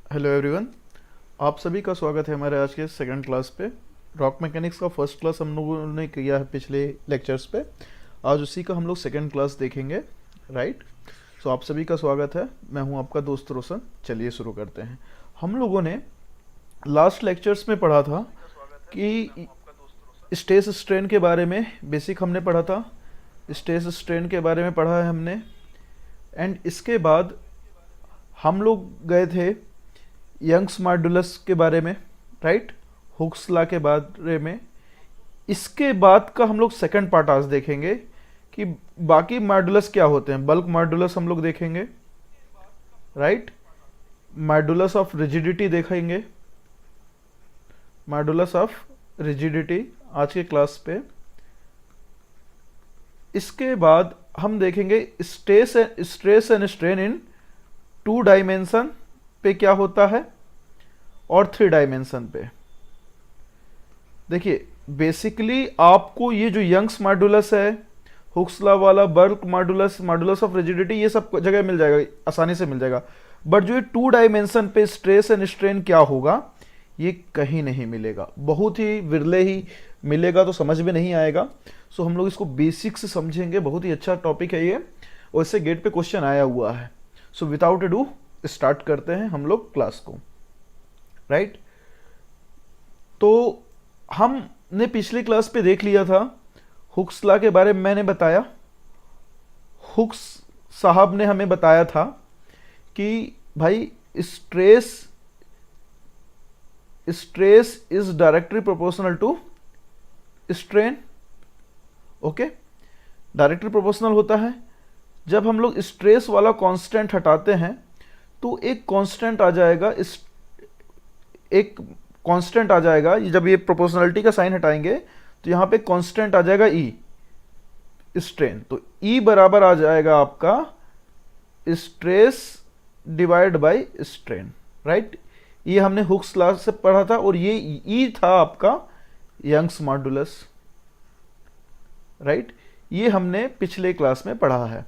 Hello everyone, आप सभी का स्वागत है हमारे आज के सेकंड क्लास पे। रॉक मैकेनिक्स का फर्स्ट क्लास हम लोगों ने किया है पिछले लेक्चर्स पे। आज उसी का हम लोग सेकंड क्लास देखेंगे, राइट। सो आप सभी का स्वागत है। मैं हूं आपका दोस्त रोशन। चलिए शुरू करते हैं। हम लोगों ने लास्ट लेक्चर्स में पढ़ा था कि स्ट्रेस स्ट्रेन के बारे में बेसिक हमने पढ़ा था। स्ट्रेस स्ट्रेन के बारे में पढ़ा है हमने। एंड इसके बाद हम लोग गए थे यंग्स मॉड्यूलस के बारे में, राइट, हुक्स लॉ के बारे में। इसके बाद का हम लोग सेकंड पार्ट आज देखेंगे कि बाकी मॉड्यूलस क्या होते हैं। बल्क मॉड्यूलस हम लोग देखेंगे, राइट। मॉड्यूलस ऑफ रिजिडिटी देखेंगे, मॉड्यूलस ऑफ रिजिडिटी आज के क्लास पे। इसके बाद हम देखेंगे stress and strain in 2 dimension पे क्या होता है और 3 डायमेंशन पे। देखिए बेसिकली आपको ये जो यंग्स मॉड्यूलस है, हुक्स लॉ वाला, bulk modulus, modulus of rigidity, ये सब जगह मिल जाएगा, आसानी से मिल जाएगा। बट जो ये 2 डायमेंशन पे स्ट्रेस एंड स्ट्रेन क्या होगा, ये कहीं नहीं मिलेगा, बहुत ही विरले ही मिलेगा, तो समझ में नहीं आएगा। सो हम लोग इसको बेसिक से समझेंगे। बहुत ही अच्छा टॉपिक है ये, और इससे गेट पे क्वेश्चन आया हुआ है। So without A do start करते हैं हम लोग क्लास को, राइट। तो हमने पिछली क्लास पे देख लिया था, हुक्स लॉ के बारे में मैंने बताया। हुक्स साहब ने हमें बताया था कि भाई stress is directly proportional to strain. Okay, directly proportional होता है। जब हम लोग स्ट्रेस वाला कांस्टेंट हटाते हैं तो एक कांस्टेंट आ जाएगा, एक कांस्टेंट आ जाएगा। जब ये प्रोपोर्शनलिटी का साइन हटाएंगे तो यहां पे कांस्टेंट आ जाएगा ई, स्ट्रेन। तो ई बराबर आ जाएगा आपका stress divide by strain, right. ये हमने हुक्स लॉ से पढ़ा था, और ये ई था आपका यंग्स मॉड्यूलस, राइट। ये हमने पिछले क्लास में पढ़ा है।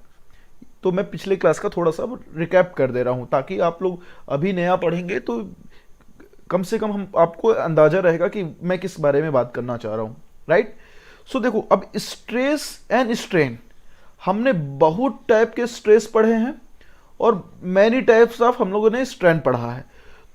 तो मैं पिछले क्लास का थोड़ा सा रिकैप कर दे रहा हूं, ताकि आप लोग अभी नया पढ़ेंगे तो कम से कम हम आपको अंदाजा रहेगा कि मैं किस बारे में बात करना चाह रहा हूं, राइट। सो देखो, अब स्ट्रेस एंड स्ट्रेन, हमने बहुत टाइप के स्ट्रेस पढ़े हैं और मैनी टाइप्स ऑफ हम लोगों ने स्ट्रेन पढ़ा है।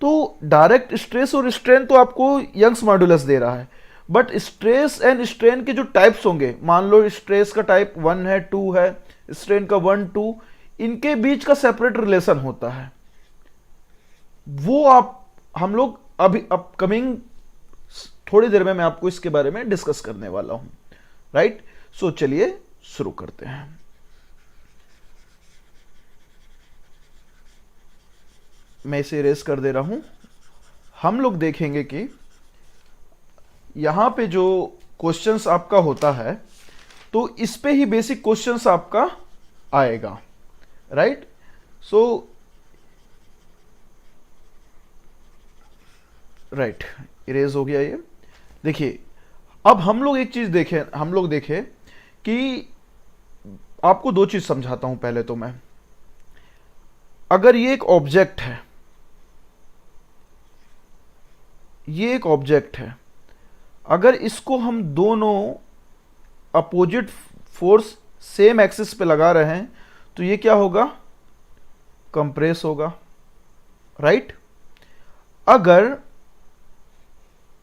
तो डायरेक्ट स्ट्रेस और स्ट्रेन तो आपको यंग्स मॉड्यूलस दे रहा है, बट स्ट्रेस एंड स्ट्रेन के जो टाइप्स होंगे, मान लो स्ट्रेस का टाइप 1 है, 2 है, स्ट्रेन का 1, 2, इनके बीच का सेपरेट रिलेशन होता है। वो हम लोग अभी अपकमिंग थोड़ी देर में मैं आपको इसके बारे में डिस्कस करने वाला हूं, राइट। सो चलिए शुरू करते हैं। मैं इसे इरेज कर दे रहा हूं। हम लोग देखेंगे कि यहां पे जो क्वेश्चंस आपका होता है, तो इस पे ही बेसिक क्वेश्चंस आपका आएगा, राइट। सो राइट, इरेज हो गया ये। देखिए अब हम लोग एक चीज देखें कि आपको 2 चीज समझाता हूं। पहले तो मैं, अगर ये एक ऑब्जेक्ट है, ये एक ऑब्जेक्ट है, अगर इसको हम दोनों अपोजिट फोर्स सेम एक्सिस पे लगा रहे हैं तो ये क्या होगा, कंप्रेस होगा, राइट। अगर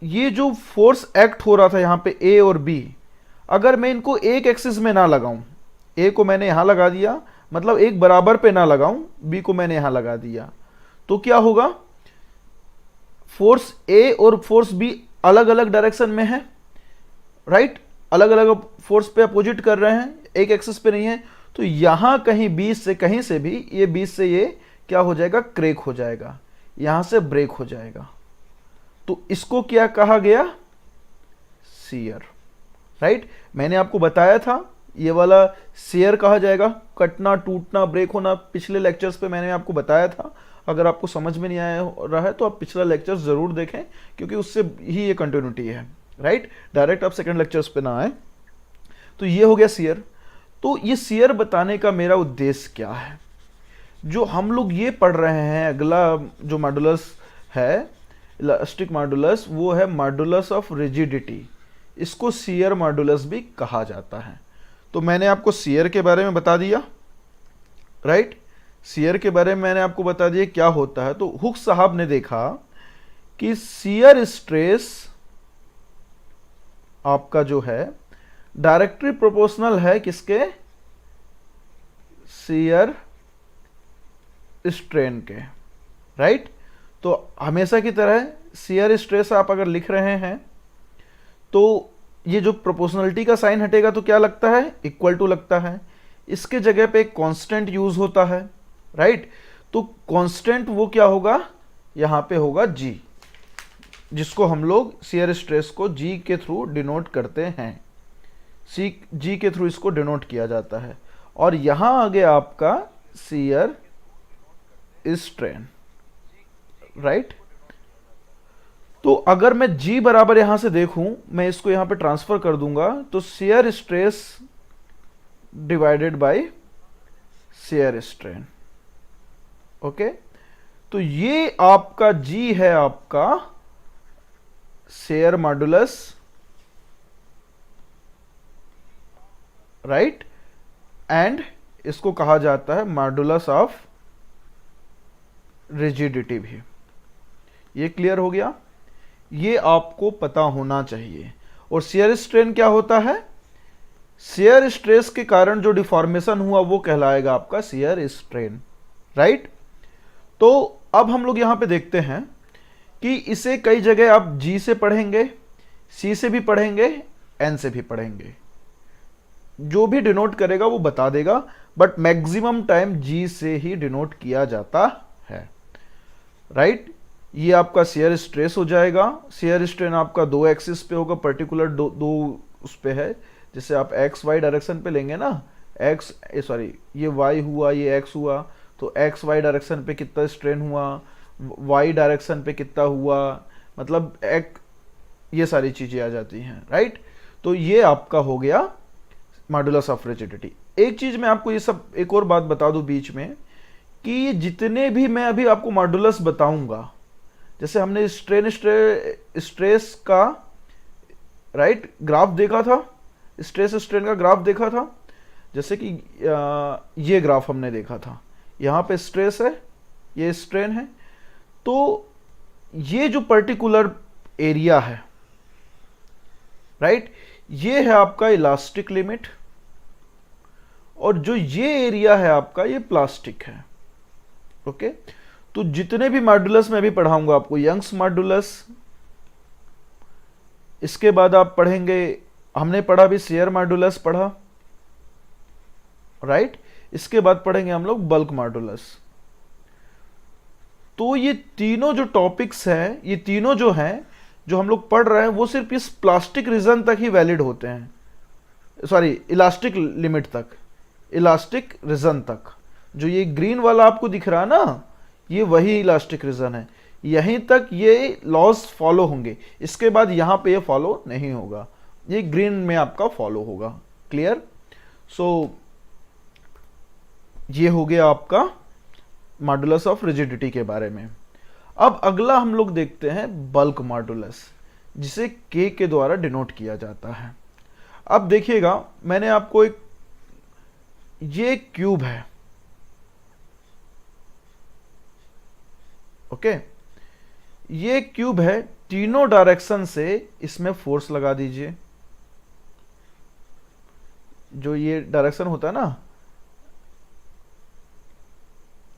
ये जो फोर्स एक्ट हो रहा था यहां पे ए और बी, अगर मैं इनको एक एक्सिस में ना लगाऊं, ए को मैंने यहां लगा दिया, मतलब एक बराबर पे ना लगाऊं, बी को मैंने यहां लगा दिया, तो क्या होगा, फोर्स ए और फोर्स बी अलग अलग डायरेक्शन में है, राइट। अलग अलग फोर्स पे अपोजिट कर रहे हैं, एक एक्सिस पे नहीं है। तो यहां कहीं बीच से, कहीं से भी ये बीच से ये क्या हो जाएगा, क्रैक हो जाएगा, यहां से ब्रेक हो जाएगा। तो इसको क्या कहा गया, शियर, राइट। मैंने आपको बताया था ये वाला शियर कहा जाएगा, कटना, टूटना, ब्रेक होना। पिछले लेक्चर्स पे मैंने आपको बताया था। अगर आपको समझ में नहीं आया रहा है तो आप पिछला लेक्चर जरूर देखें, क्योंकि उससे ही ये कंटिन्यूटी है, राइट। डायरेक्ट आप सेकंड लेक्चर्स पे ना आए। तो ये हो गया शियर। तो ये शियर बताने का मेरा उद्देश्य क्या है, जो हम लोग ये पढ़ रहे हैं अगला जो मॉडुलस है, इलास्टिक मॉडुलस, वो है मॉडुलस ऑफ रिजिडिटी। इसको शियर मॉडुलस भी कहा जाता है। तो मैंने आपको शियर के बारे में बता दिया, राइट। शियर के बारे में मैंने आपको बता दिया क्या होता है। तो हुक साहब ने देखा कि शियर स्ट्रेस आपका जो है डायरेक्टली प्रोपोर्शनल है किसके, शियर स्ट्रेन के, राइट। तो हमेशा की तरह शियर स्ट्रेस आप अगर लिख रहे हैं तो ये जो प्रोपोर्शनलिटी का साइन हटेगा तो क्या लगता है, इक्वल टू लगता है। इसके जगह पे एक कांस्टेंट यूज होता है, राइट। तो कांस्टेंट वो क्या होगा, यहां पे होगा जी, जिसको हम लोग शियर स्ट्रेस को जी के थ्रू डिनोट करते हैं। जी के थ्रू इसको डिनोट किया जाता है। और यहां आ गया आपका शियर स्ट्रेन, राइट। तो अगर मैं जी बराबर यहां से देखूं, मैं इसको यहां पे ट्रांसफर कर दूंगा, तो shear stress divided by shear strain, okay. तो ये आपका जी है आपका शियर मॉडुलस, राइट। एंड इसको कहा जाता है मॉडुलस ऑफ रिजिडिटी भी। ये क्लियर हो गया, ये आपको पता होना चाहिए। और शियर स्ट्रेन क्या होता है, शियर स्ट्रेस के कारण जो डिफॉर्मेशन हुआ वो कहलाएगा आपका शियर स्ट्रेन, राइट। तो अब हम लोग यहां पे देखते हैं कि इसे कई जगह आप जी से पढ़ेंगे, सी से भी पढ़ेंगे, एन से भी पढ़ेंगे। जो भी डिनोट करेगा वो बता देगा, बट मैक्सिमम टाइम जी से ही डिनोट किया जाता है, राइट। ये आपका शियर स्ट्रेस हो जाएगा। शियर स्ट्रेन आपका दो एक्सिस पे होगा, पर्टिकुलर दो उस पे है। जैसे आप एक्स वाई डायरेक्शन पे लेंगे ना, ये वाई हुआ, ये एक्स हुआ, तो एक्स वाई डायरेक्शन पे कितना स्ट्रेन हुआ, वाई डायरेक्शन पे कितना हुआ, मतलब ये सारी चीजें आ जाती हैं, राइट। तो ये आपका हो गया मॉडुलस ऑफ रिजिडिटी। एक चीज मैं आपको ये सब एक और बात बता दूं बीच में, कि जितने भी मैं अभी आपको मॉडुलस बताऊंगा, जैसे हमने स्ट्रेस का, राइट, ग्राफ देखा था, स्ट्रेस स्ट्रेन का ग्राफ देखा था। जैसे कि ये ग्राफ हमने देखा था, यहां पे स्ट्रेस है, ये स्ट्रेन है। तो ये जो पर्टिकुलर एरिया है, राइट, ये है आपका इलास्टिक लिमिट, और जो ये एरिया है आपका ये प्लास्टिक है, ओके। तो जितने भी मॉडुलस मैं भी पढ़ाऊंगा आपको, यंग्स मॉडुलस, इसके बाद आप पढ़ेंगे, हमने पढ़ा भी शियर मॉडुलस पढ़ा, राइट। इसके बाद पढ़ेंगे हम लोग बल्क मॉडुलस। तो ये तीनों जो टॉपिक्स हैं, ये तीनों जो हैं जो हम लोग पढ़ रहे हैं, वो सिर्फ इस प्लास्टिक रीजन तक ही वैलिड होते हैं, सॉरी इलास्टिक लिमिट तक, इलास्टिक रीजन तक। जो ये ग्रीन वाला आपको दिख रहा है ना, ये वही इलास्टिक रीजन है। यहीं तक ये लॉज फॉलो होंगे, इसके बाद यहां पे ये फॉलो नहीं होगा, ये ग्रीन में आपका फॉलो होगा। क्लियर। सो ये हो गया आपका मॉडुलस ऑफ रिजिडिटी के बारे में। अब अगला हम लोग देखते हैं बल्क मॉडुलस, जिसे के द्वारा डिनोट किया जाता है। अब देखिएगा, मैंने आपको ये क्यूब है, ओके। ये क्यूब है, तीनों डायरेक्शन से इसमें फोर्स लगा दीजिए। जो ये डायरेक्शन होता है ना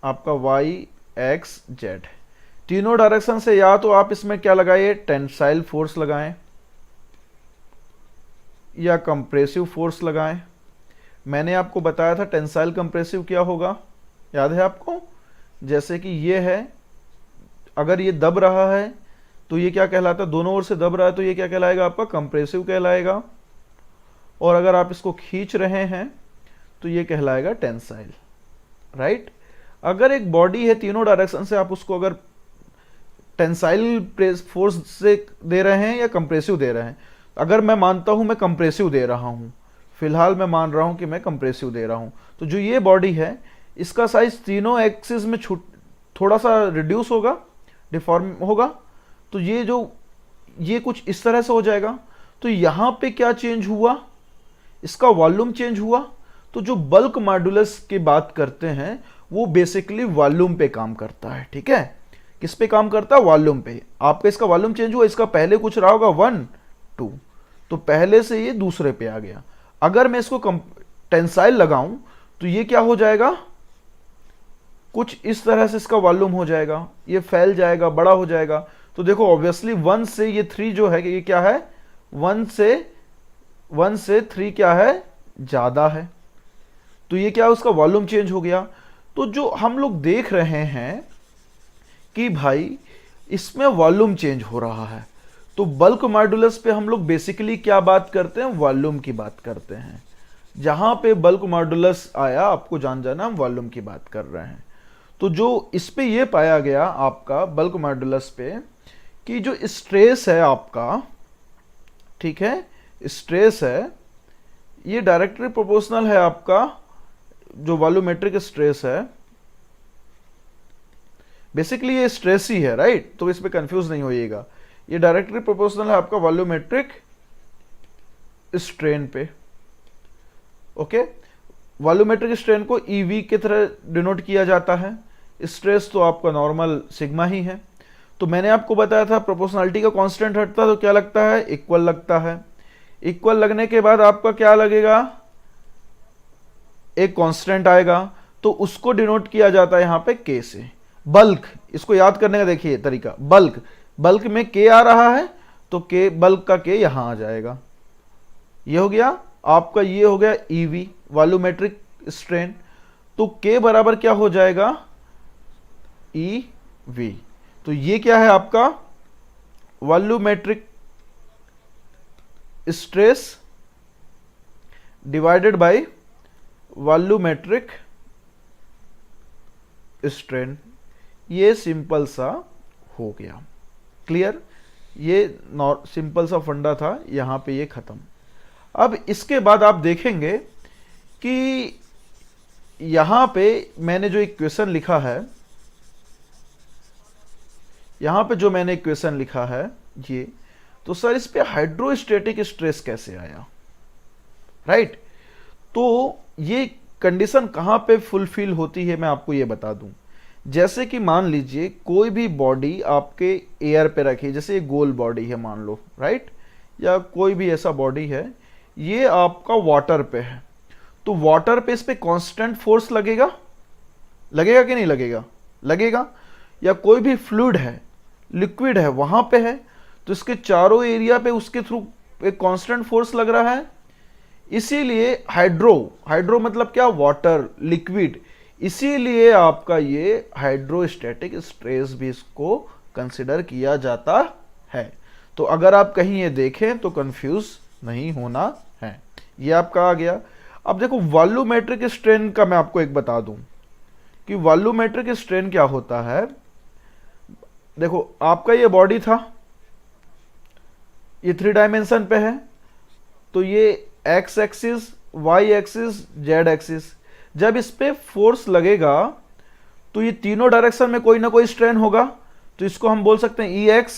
आपका y, x, z, तीनों डायरेक्शन से, या तो आप इसमें क्या लगाइए, टेंसाइल फोर्स लगाएं या कंप्रेसिव फोर्स लगाएं। मैंने आपको बताया था टेंसाइल कंप्रेसिव क्या होगा, याद है आपको। जैसे कि ये है, अगर ये दब रहा है तो ये क्या कहलाता है, दोनों ओर से दब रहा है तो ये क्या कहलाएगा, आपका कंप्रेसिव कहलाएगा। और अगर आप इसको खींच रहे हैं तो ये कहलाएगा टेंसाइल, राइट। अगर एक बॉडी है, तीनों डायरेक्शन से आप उसको अगर टेंसाइल फोर्स से दे रहे हैं या कंप्रेसिव दे रहे हैं, अगर मैं मानता हूं मैं कंप्रेसिव दे रहा हूं, फिलहाल मैं मान रहा हूं कि मैं कंप्रेसिव दे रहा हूं, तो जो ये बॉडी है इसका साइज तीनों एक्सिस में थोड़ा सा रिड्यूस होगा, डिफॉर्म होगा। तो ये कुछ इस तरह से हो जाएगा। तो यहां पे क्या चेंज हुआ, इसका वॉल्यूम चेंज हुआ। तो जो बल्क मॉड्यूलस की बात करते हैं वो बेसिकली वॉल्यूम पे काम करता है, ठीक है। किस पे काम करता है, वॉल्यूम पे। आपका इसका वॉल्यूम चेंज हुआ, इसका पहले कुछ रहा होगा 1 2, तो पहले से ये दूसरे पे आ गया। अगर मैं इसको टेंसाइल लगाऊं तो ये क्या हो जाएगा, कुछ इस तरह से इसका वॉल्यूम हो जाएगा, ये फैल जाएगा, बड़ा हो जाएगा। तो देखो ऑब्वियसली 1 से ये 3 जो है ये क्या है, 1 से 3 क्या है, ज्यादा है। तो ये क्या, उसका वॉल्यूम चेंज हो गया। तो जो हम लोग देख रहे हैं कि भाई इसमें वॉल्यूम चेंज हो रहा है, तो बल्क मॉड्यूलस पे हम लोग बेसिकली क्या बात करते हैं, वॉल्यूम की बात करते हैं। जहां पे बल्क मॉड्यूलस आया आपको जान जाना, हम वॉल्यूम की बात कर रहे हैं। तो जो इस पे ये पाया गया आपका बल्क मॉड्यूलस पे कि जो स्ट्रेस है आपका, ठीक है, स्ट्रेस है ये डायरेक्टली प्रोपोर्शनल है आपका जो वॉल्यूमेट्रिक स्ट्रेस है। बेसिकली ये स्ट्रेस ही है, राइट। तो इस पे कंफ्यूज नहीं होइएगा, ये डायरेक्टली प्रोपोर्शनल है आपका वॉल्यूमेट्रिक स्ट्रेन पे। ओके, वॉल्यूमेट्रिक स्ट्रेन को ईवी की तरह डिनोट किया जाता है। स्ट्रेस तो आपका नॉर्मल सिग्मा ही है। तो मैंने आपको बताया था प्रोपोर्शनलिटी का कांस्टेंट हटता है तो क्या लगता है, इक्वल लगता है। इक्वल लगने के बाद आपका क्या लगेगा, एक कांस्टेंट आएगा, तो उसको डिनोट किया जाता है यहां पे के से। बल्क, इसको याद करने का देखिए तरीका, बल्क में के आ रहा है तो के, बल्क का के यहां आ जाएगा। ये हो गया आपका, ये हो गया ईवी वॉल्यूमेट्रिक स्ट्रेन। तो के बराबर क्या हो जाएगा, ई वी। तो ये क्या है आपका volumetric stress divided by volumetric strain. ये सिंपल सा हो गया, क्लियर। ये सिंपल सा फंडा था, यहां पे ये खत्म। अब इसके बाद आप देखेंगे कि यहां पे मैंने जो इक्वेशन लिखा है, यहां पे जो मैंने इक्वेशन लिखा है ये, तो सर इस पे हाइड्रोस्टैटिक स्ट्रेस कैसे आया, राइट। तो ये कंडीशन कहां पे फुलफिल होती है मैं आपको ये बता दूं। जैसे कि मान लीजिए कोई भी बॉडी आपके एयर पे रखी, जैसे ये गोल बॉडी है मान लो, राइट, या कोई भी ऐसा बॉडी है, ये आपका वाटर पे है। तो वाटर पे इस पे कांस्टेंट फोर्स लगेगा, लगेगा कि नहीं लगेगा, लगेगा। या कोई भी फ्लूइड है, लिक्विड है, वहां पे है, तो इसके चारों एरिया पे उसके थ्रू एक कांस्टेंट फोर्स लग रहा है। इसीलिए हाइड्रो मतलब क्या, वाटर, लिक्विड। इसीलिए आपका ये हाइड्रोस्टैटिक स्ट्रेस भी इसको कंसिडर किया जाता है। तो अगर आप कहीं ये देखें तो कंफ्यूज नहीं होना है। ये आपका आ गया। अब देखो वॉल्यूमेट्रिक स्ट्रेन का मैं आपको एक बता दूं कि वॉल्यूमेट्रिक स्ट्रेन क्या होता है। देखो आपका ये बॉडी था, ये 3 डायमेंशन पे है, तो ये X axis, Y axis, Z axis. जब इस पे फोर्स लगेगा तो ये तीनों डायरेक्शन में कोई ना कोई स्ट्रेन होगा। तो इसको हम बोल सकते हैं ई एक्स,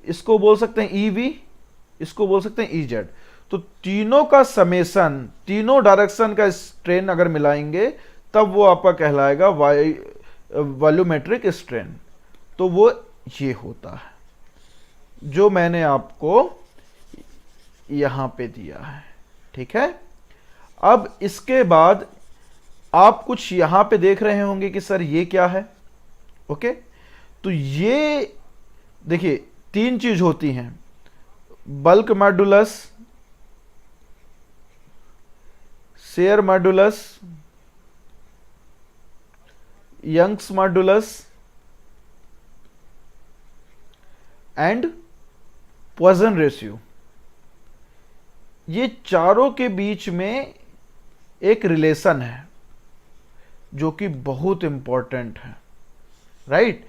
इसको बोल सकते हैं ई वी, इसको बोल सकते हैं ई जेड। तो तीनों का समेसन, तीनों डायरेक्शन का स्ट्रेन अगर मिलाएंगे तब वो आपका कहलाएगा वॉल्यूमेट्रिक स्ट्रेन। तो वो ये होता है जो मैंने आपको यहां पे दिया है, ठीक है। अब इसके बाद आप कुछ यहां पे देख रहे होंगे कि सर ये क्या है, ओके। तो ये देखिए 3 चीज होती हैं, bulk modulus, shear modulus, Young's modulus and Poisson ratio. ये चारों के बीच में एक रिलेशन है जो कि बहुत इंपॉर्टेंट है, राइट।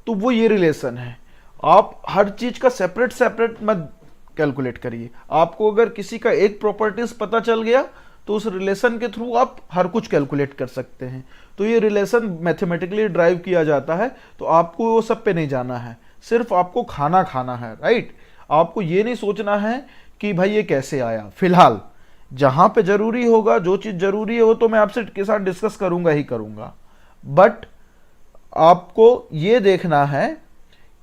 तो वो ये रिलेशन है। आप हर चीज का सेपरेट मत कैलकुलेट करिए। आपको अगर किसी का एक प्रॉपर्टीज पता चल गया तो उस रिलेशन के थ्रू आप हर कुछ कैलकुलेट कर सकते हैं। तो ये रिलेशन मैथमेटिकली ड्राइव किया जाता है, तो आपको वो सब पे नहीं जाना है, सिर्फ आपको खाना खाना है, राइट। आपको ये नहीं सोचना है कि भाई ये कैसे आया। फिलहाल जहां पे जरूरी होगा, जो चीज जरूरी है वो तो मैं आपसे के साथ डिस्कस करूंगा ही करूंगा, बट आपको ये देखना है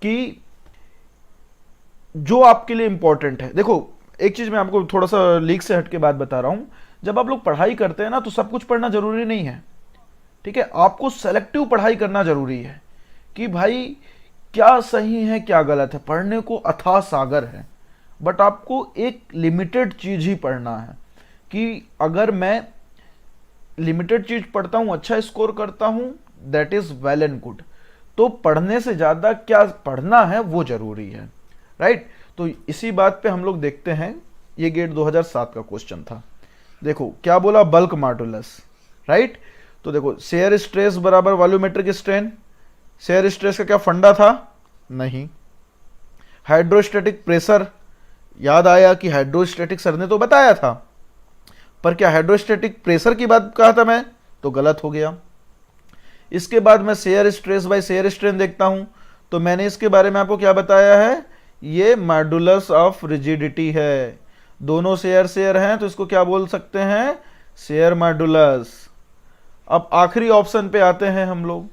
कि जो आपके लिए इंपॉर्टेंट है। देखो एक चीज मैं आपको थोड़ा सा लीक से हट के बात बता रहा हूं, जब आप लोग पढ़ाई करते हैं ना तो सब कुछ पढ़ना जरूरी नहीं है, ठीक है। आपको सेलेक्टिव पढ़ाई करना जरूरी है कि भाई क्या सही है क्या गलत है। पढ़ने को अथाह सागर है, बट आपको एक लिमिटेड चीज ही पढ़ना है कि अगर मैं लिमिटेड चीज पढ़ता हूं, अच्छा स्कोर करता हूं, that is well and good. तो पढ़ने से ज्यादा क्या पढ़ना है वो जरूरी है, राइट। तो इसी बात पे हम लोग देखते हैं, ये गेट 2007 का क्वेश्चन था। देखो क्या बोला, बल्क मॉडुलस, राइट। तो देखो शेयर स्ट्रेस बराबर वॉल्यूमेट्रिक स्ट्रेन। शेयर स्ट्रेस का क्या फंडा था? नहीं। हाइड्रोस्टैटिक प्रेशर, याद आया कि हाइड्रोस्टैटिक सर ने तो बताया था, पर क्या हाइड्रोस्टैटिक प्रेशर की बात कहा था मैं? तो गलत हो गया। इसके बाद मैं shear stress by shear strain देखता हूं, तो मैंने इसके बारे में आपको क्या बताया है? ये मॉडुलस ऑफ रिजिडिटी है। दोनों शेयर शेयर हैं तो इसको क्या बोल सकते हैं? Share modulus. अब आखिरी ऑप्शन पे आते हैं हम लोग,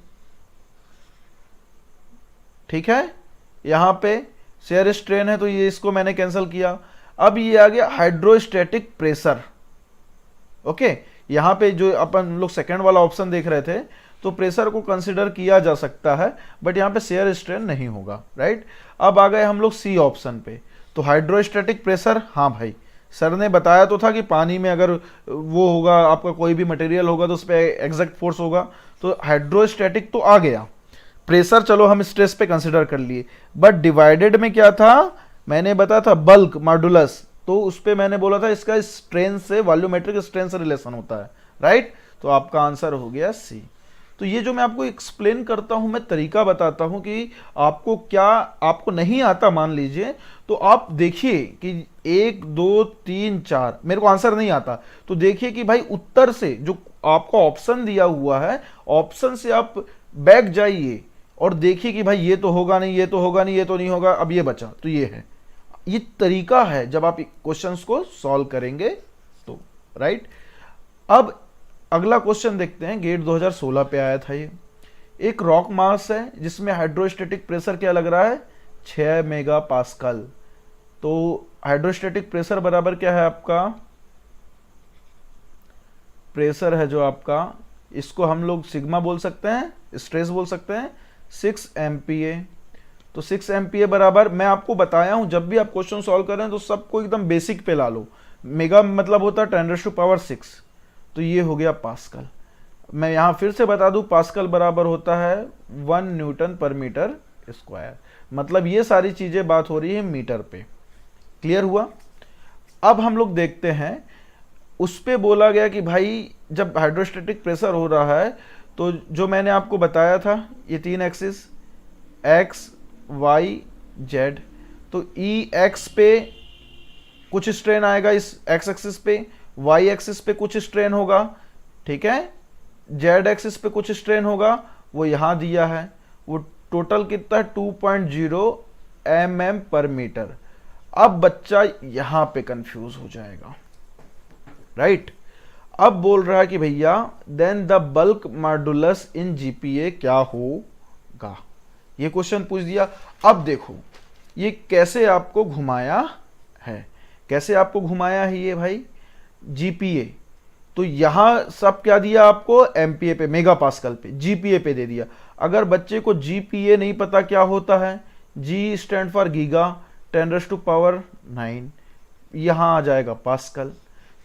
ठीक है। यहां पे शेयर स्ट्रेन है तो ये इसको मैंने कैंसिल किया। अब ये आ गया हाइड्रोस्टैटिक प्रेशर, ओके। यहां पे जो अपन लोग सेकंड वाला ऑप्शन देख रहे थे, तो प्रेशर को कंसिडर किया जा सकता है, बट यहां पे शेयर स्ट्रेन नहीं होगा, राइट। अब आ गए हम लोग सी ऑप्शन पे, तो हाइड्रोस्टैटिक प्रेशर, हाँ भाई सर ने बताया तो था कि पानी में अगर वो होगा, आपका कोई भी मटेरियल होगा तो उस पर एग्जैक्ट फोर्स होगा, तो हाइड्रोस्टैटिक तो आ गया। प्रेशर चलो हम स्ट्रेस पे कंसिडर कर लिए, बट डिवाइडेड में क्या था? मैंने बताया था बल्क मॉडुलस, तो उस पर मैंने बोला था इसका स्ट्रेन से, वॉल्यूमेट्रिक स्ट्रेन से रिलेशन होता है, राइट। तो आपका आंसर हो गया सी। तो ये जो मैं आपको एक्सप्लेन करता हूं, मैं तरीका बताता हूं कि आपको क्या, आपको नहीं आता मान लीजिए, तो आप देखिए कि 1 2 3 4 मेरे को आंसर नहीं आता, तो देखिए कि भाई उत्तर से जो आपको ऑप्शन दिया हुआ है, ऑप्शन से आप बैक जाइए और देखिए कि भाई ये तो होगा नहीं, ये तो होगा नहीं, ये तो नहीं होगा, अब ये बचा, तो ये है। ये तरीका है जब आप क्वेश्चंस को सॉल्व करेंगे तो, राइट। अब अगला क्वेश्चन देखते हैं, गेट 2016 पे आया था ये। एक रॉक मास है जिसमें हाइड्रोस्टैटिक प्रेशर क्या लग रहा है? 6 मेगा पास्कल। तो हाइड्रोस्टैटिक प्रेशर बराबर क्या है आपका? प्रेशर है जो आपका, इसको हम लोग सिग्मा बोल सकते हैं, स्ट्रेस बोल सकते हैं, 6 MPa। तो 6 MPa बराबर, मैं आपको बताया हूं जब भी आप क्वेश्चन सॉल्व कर रहे हैं तो सबको एकदम बेसिक पे ला लो। मेगा मतलब होता है 10⁻⁶, तो ये हो गया पास्कल। मैं यहां फिर से बता दूं, पास्कल बराबर होता है 1 न्यूटन पर मीटर स्क्वायर। मतलब ये सारी चीजें बात हो रही है मीटर पे। क्लियर हुआ? अब हम लोग देखते हैं, उस पे बोला गया कि भाई जब हाइड्रोस्टैटिक प्रेशर हो रहा है, तो जो मैंने आपको बताया था ये 3 एक्सिस, एक्स वाई जेड, तो ई एक्स पे कुछ स्ट्रेन आएगा, इस एक्स एक्सिस पे, वाई एक्सिस पे कुछ स्ट्रेन होगा, ठीक है, जेड एक्सिस पे कुछ स्ट्रेन होगा, वो यहां दिया है। वो टोटल कितना है? 2.0 mm पर मीटर। अब बच्चा यहां पे कंफ्यूज हो जाएगा, राइट। अब बोल रहा है कि भैया then the bulk modulus in GPa क्या होगा, ये क्वेश्चन पूछ दिया। अब देखो ये कैसे आपको घुमाया है, कैसे आपको घुमाया है ये भाई, जीपीए। तो यहां सब क्या दिया आपको? एमपीए पे, मेगा पास्कल पे, जीपीए पे दे दिया। अगर बच्चे को जीपीए नहीं पता क्या होता है, जी स्टैंड फॉर गीगा, 10⁻⁹, यहां आ जाएगा पास्कल।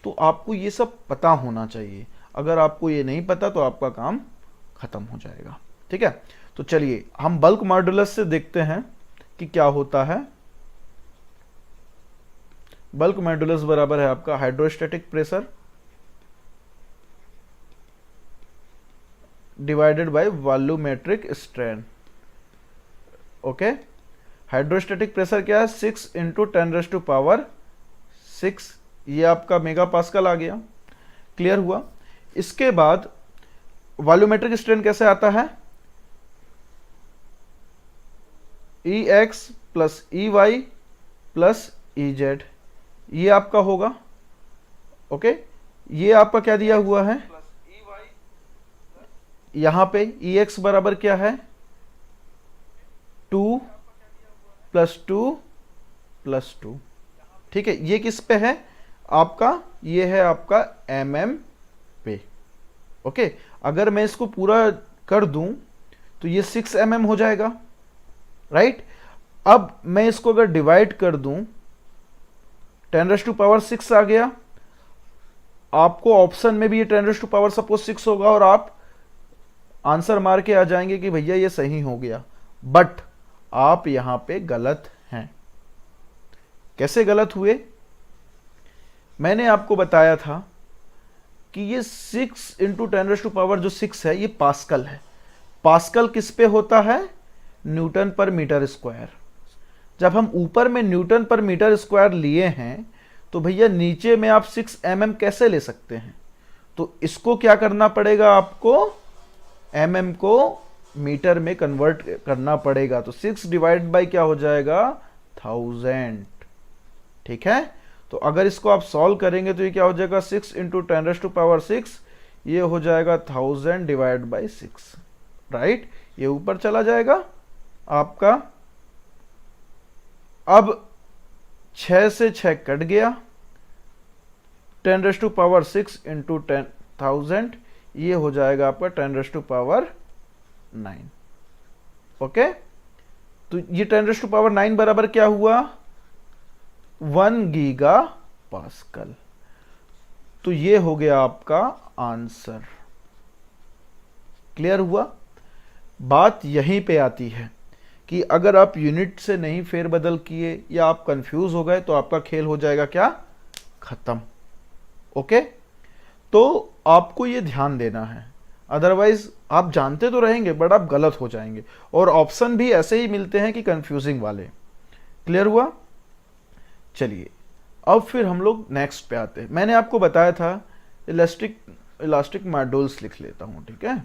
तो आपको ये सब पता होना चाहिए, अगर आपको ये नहीं पता तो आपका काम खत्म हो जाएगा, ठीक है। तो चलिए हम बल्क मॉडुलस से देखते हैं कि क्या होता है। बल्क मॉडुलस बराबर है आपका hydrostatic pressure divided by volumetric strain, okay. Hydrostatic pressure क्या है? 6 × 10⁻⁶, ये आपका मेगा पास्कल आ गया। क्लियर हुआ? इसके बाद वॉल्यूमेट्रिक स्ट्रेन कैसे आता है? E X plus E Y plus E Z, ये आपका होगा। ओके, ये आपका क्या दिया हुआ है? यहां पे ई एक्स बराबर क्या है? 2 प्लस 2 प्लस 2। ठीक है, ये किस पे है आपका? ये है आपका mm पे। ओके, अगर मैं इसको पूरा कर दूं तो ये 6 mm हो जाएगा, राइट? अब मैं इसको अगर डिवाइड कर दूं, 10⁻6 आ गया। आपको ऑप्शन में भी ये 10⁻6 होगा और आप आंसर मार के आ जाएंगे कि भैया ये सही हो गया। बट आप यहां पे गलत हैं। कैसे गलत हुए? मैंने आपको बताया था कि ये 6 इंटू 10⁻6 है, ये पास्कल है। पास्कल किस पे होता है? न्यूटन पर मीटर स्क्वायर। जब हम ऊपर में न्यूटन पर मीटर स्क्वायर लिए हैं तो भैया नीचे में आप 6 mm कैसे ले सकते हैं? तो इसको क्या करना पड़ेगा आपको? mm को मीटर में कन्वर्ट करना पड़ेगा। तो 6 डिवाइड बाई क्या हो जाएगा? 1000। ठीक है, तो अगर इसको आप सॉल्व करेंगे तो ये क्या हो जाएगा? 6 इंटू 10⁻6, ये हो जाएगा 1000 डिवाइड बाई 6, राइट? ये ऊपर चला जाएगा आपका। अब 6 से 6 कट गया, 10⁻6 इंटू 1000, ये हो जाएगा आपका 10⁻9। ओके, तो ये 10⁻9 बराबर क्या हुआ? 1 गीगा पास्कल। तो ये हो गया आपका आंसर। क्लियर हुआ? बात यहीं पे आती है कि अगर आप यूनिट से नहीं फेरबदल किए या आप कंफ्यूज हो गए तो आपका खेल हो जाएगा क्या? खत्म। ओके, तो आपको ये ध्यान देना है, अदरवाइज आप जानते तो रहेंगे बट आप गलत हो जाएंगे। और ऑप्शन भी ऐसे ही मिलते हैं कि कंफ्यूजिंग वाले। क्लियर हुआ? चलिए, अब फिर हम लोग नेक्स्ट पे आते हैं। मैंने आपको बताया था इलास्टिक मॉड्यूल्स लिख लेता हूं, ठीक है?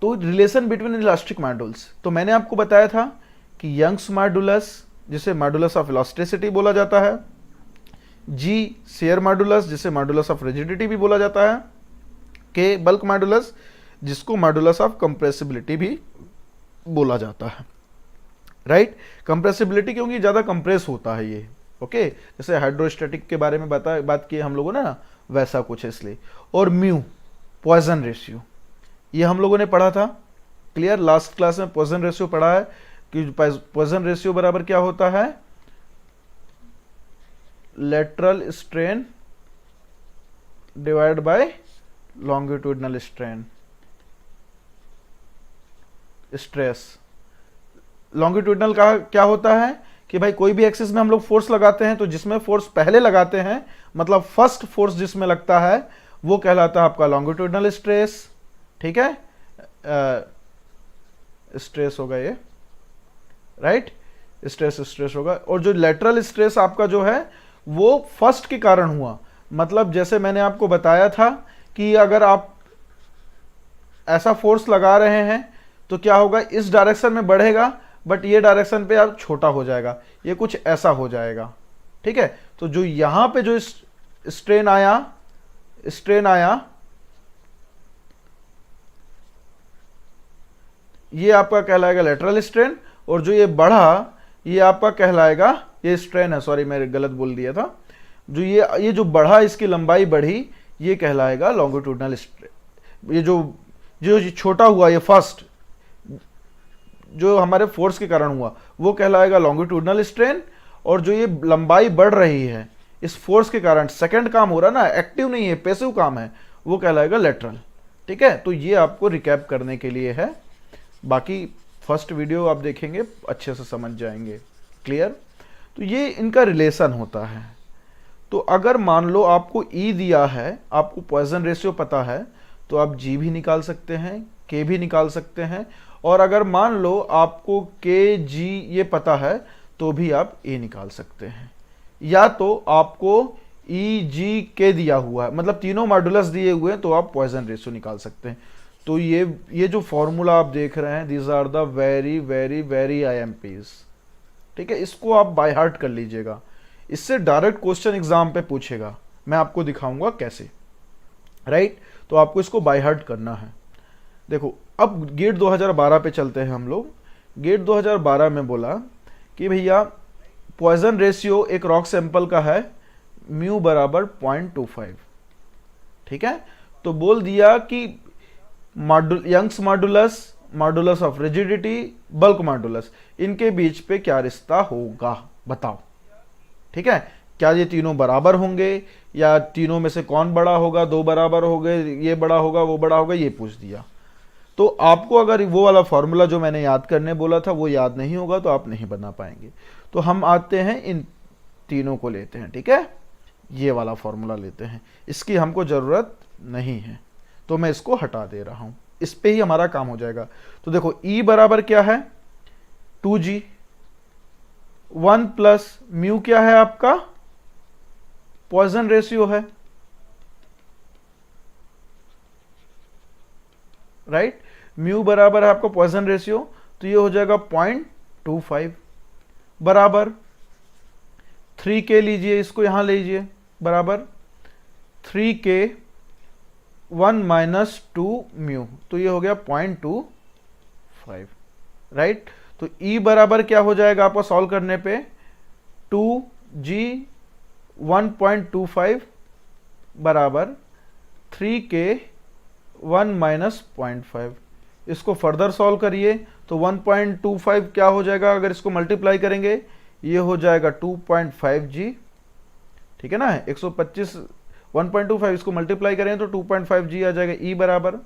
तो रिलेशन बिटवीन इलास्टिक मॉड्यूल्स, तो मैंने आपको बताया था कि यंग्स मॉड्यूलस, जिसे मॉड्यूलस ऑफ इलास्टिसिटी बोला जाता है, जी शेयर मॉड्यूलस, जिसे मॉड्यूलस ऑफ रिजिडिटी भी बोला जाता है, के बल्क मॉड्यूलस, जिसको मॉड्यूलस ऑफ कंप्रेसिबिलिटी भी बोला जाता है, राइट? कंप्रेसिबिलिटी क्योंकि ज़्यादा कंप्रेस होता है ये। ओके, जैसे हाइड्रोस्टैटिक के बारे में बात की हम लोगों ने ना, वैसा कुछ है इसलिए। और म्यू पॉइजन रेशियो, ये हम लोगों ने पढ़ा था। क्लियर? लास्ट क्लास में पॉइजन रेशियो पढ़ा है कि पॉइजन रेशियो बराबर क्या होता है? Lateral strain divide by longitudinal strain stress. Longitudinal का क्या होता है कि भाई कोई भी एक्सिस में हम लोग फोर्स लगाते हैं तो जिसमें फोर्स पहले लगाते हैं, मतलब फर्स्ट फोर्स जिसमें लगता है, वो कहलाता है आपका लॉन्गिट्यूडनल स्ट्रेस। ठीक है, स्ट्रेस होगा ये, राइट? स्ट्रेस होगा। और जो लेटरल स्ट्रेस आपका जो है वो फर्स्ट के कारण हुआ, मतलब जैसे मैंने आपको बताया था कि अगर आप ऐसा फोर्स लगा रहे हैं तो क्या होगा, इस डायरेक्शन में बढ़ेगा बट ये डायरेक्शन पे अब छोटा हो जाएगा, ये कुछ ऐसा हो जाएगा। ठीक है, तो जो यहां पे जो स्ट्रेन आया ये आपका कहलाएगा लेटरल स्ट्रेन, और जो ये बढ़ा ये आपका कहलाएगा, ये स्ट्रेन है, सॉरी मैंने गलत बोल दिया था, जो ये जो बढ़ा, इसकी लंबाई बढ़ी, ये कहलाएगा लॉन्गिट्यूडनल स्ट्रेन। ये जो छोटा हुआ, ये फर्स्ट जो हमारे फोर्स के कारण हुआ, वो कहलाएगा लॉन्गिट्यूडनल स्ट्रेन। और जो ये लंबाई बढ़ रही है इस फोर्स के कारण, सेकंड काम हो रहा है ना, एक्टिव नहीं है, पैसिव काम है, वो कहलाएगा लेटरल। ठीक है, तो ये आपको रिकैप करने के लिए है, बाकी फर्स्ट वीडियो आप देखेंगे अच्छे से समझ जाएंगे। क्लियर? तो ये इनका रिलेशन होता है। तो अगर मान लो आपको ई दिया है, आपको पॉइजन रेशियो पता है, तो आप जी भी निकाल सकते हैं, के भी निकाल सकते हैं, और अगर मान लो आपको के जी ये पता है तो भी आप ए निकाल सकते हैं, या तो आपको ई जी के दिया हुआ है, मतलब तीनों मॉडुलस दिए हुए हैं, तो आप पॉइजन रेशियो निकाल सकते हैं। तो ये जो फॉर्मूला आप देख रहे हैं, these are the very very very IMPs, ठीक है, इसको आप बाय हार्ट कर लीजिएगा। इससे डायरेक्ट क्वेश्चन एग्जाम पे पूछेगा, मैं आपको दिखाऊंगा कैसे, राइट। तो आपको इसको बाय हार्ट करना है। देखो अब गेट 2012 पे चलते हैं हम लोग। गेट 2012 में बोला कि भैया पॉइजन रेशियो एक रॉक सैंपल का है म्यू बराबर 0.25, ठीक है। तो बोल दिया कि Young's modulus, modulus of rigidity, bulk modulus, इनके बीच पे क्या रिश्ता होगा बताओ, ठीक है। क्या ये तीनों बराबर होंगे या तीनों में से कौन बड़ा होगा, दो बराबर हो गए, ये बड़ा होगा वो बड़ा होगा, ये पूछ दिया। तो आपको अगर वो वाला फॉर्मूला जो मैंने याद करने बोला था वो याद नहीं होगा तो आप नहीं बना पाएंगे। तो हम आते हैं इन तीनों को लेते हैं, ठीक है, ये वाला फॉर्मूला लेते हैं, इसकी हमको ज़रूरत नहीं है तो मैं इसको हटा दे रहा हूं, इस पे ही हमारा काम हो जाएगा। तो देखो E बराबर क्या है 2G, 1 प्लस म्यू क्या है आपका पॉइजन रेशियो है, राइट। म्यू बराबर है आपका पॉइजन रेशियो, तो ये हो जाएगा 0.25 बराबर 3K लीजिए, इसको यहां लीजिए, बराबर 3K 1 माइनस 2 म्यू, तो ये हो गया 0.25, राइट। तो E बराबर क्या हो जाएगा आपका सॉल्व करने पे 2G 1.25 बराबर 3K 1 माइनस 0.5। इसको फर्दर सॉल्व करिए तो 1.25 क्या हो जाएगा, अगर इसको मल्टीप्लाई करेंगे ये हो जाएगा 2.5G, ठीक है ना। 125 1.25 इसको मल्टीप्लाई करें तो 2.5G आ जाएगा। E बराबर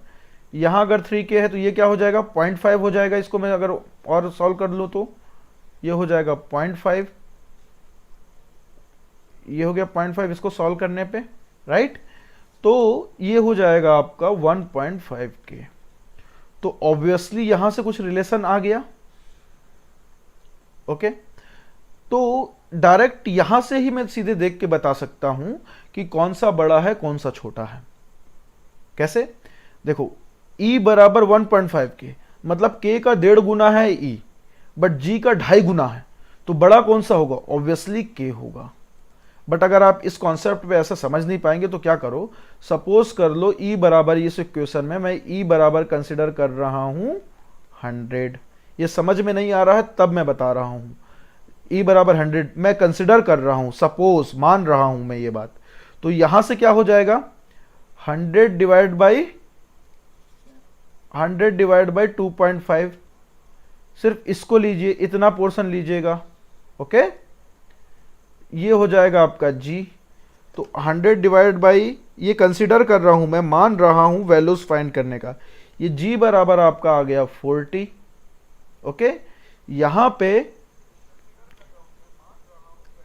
यहाँ अगर 3K है तो ये क्या हो जाएगा 0.5 हो जाएगा, इसको मैं अगर और सॉल्व कर लूँ तो ये हो जाएगा 0.5, ये हो गया 0.5 इसको सॉल्व करने पे, राइट। तो ये हो जाएगा आपका 1.5K। तो ऑब्वियसली यहां से कुछ रिलेशन आ गया, ओके। तो डायरेक्ट यहां से ही मैं सीधे देख के बता सकता हूं कि कौन सा बड़ा है कौन सा छोटा है। कैसे, देखो E बराबर 1.5K, मतलब K का 1.5 गुना है E, बट G का 2.5 गुना है, तो बड़ा कौन सा होगा, ऑब्वियसली K होगा। बट अगर आप इस कॉन्सेप्ट पे ऐसा समझ नहीं पाएंगे तो क्या करो, सपोज कर लो E बराबर, इस इक्वेशन में मैं E बराबर कंसिडर कर रहा हूं 100, ये समझ में नहीं आ रहा है तब मैं बता रहा हूं, E बराबर 100 मैं कंसिडर कर रहा हूं, सपोज मान रहा हूं मैं ये बात। तो यहां से क्या हो जाएगा 100 डिवाइड बाई 2.5, सिर्फ इसको लीजिए, इतना पोर्शन लीजिएगा, ओके। ये हो जाएगा आपका G। तो 100 डिवाइड बाई, ये कंसिडर कर रहा हूं मैं, मान रहा हूं वैल्यूज फाइंड करने का, ये G बराबर आपका आ गया 40, ओके। यहां पे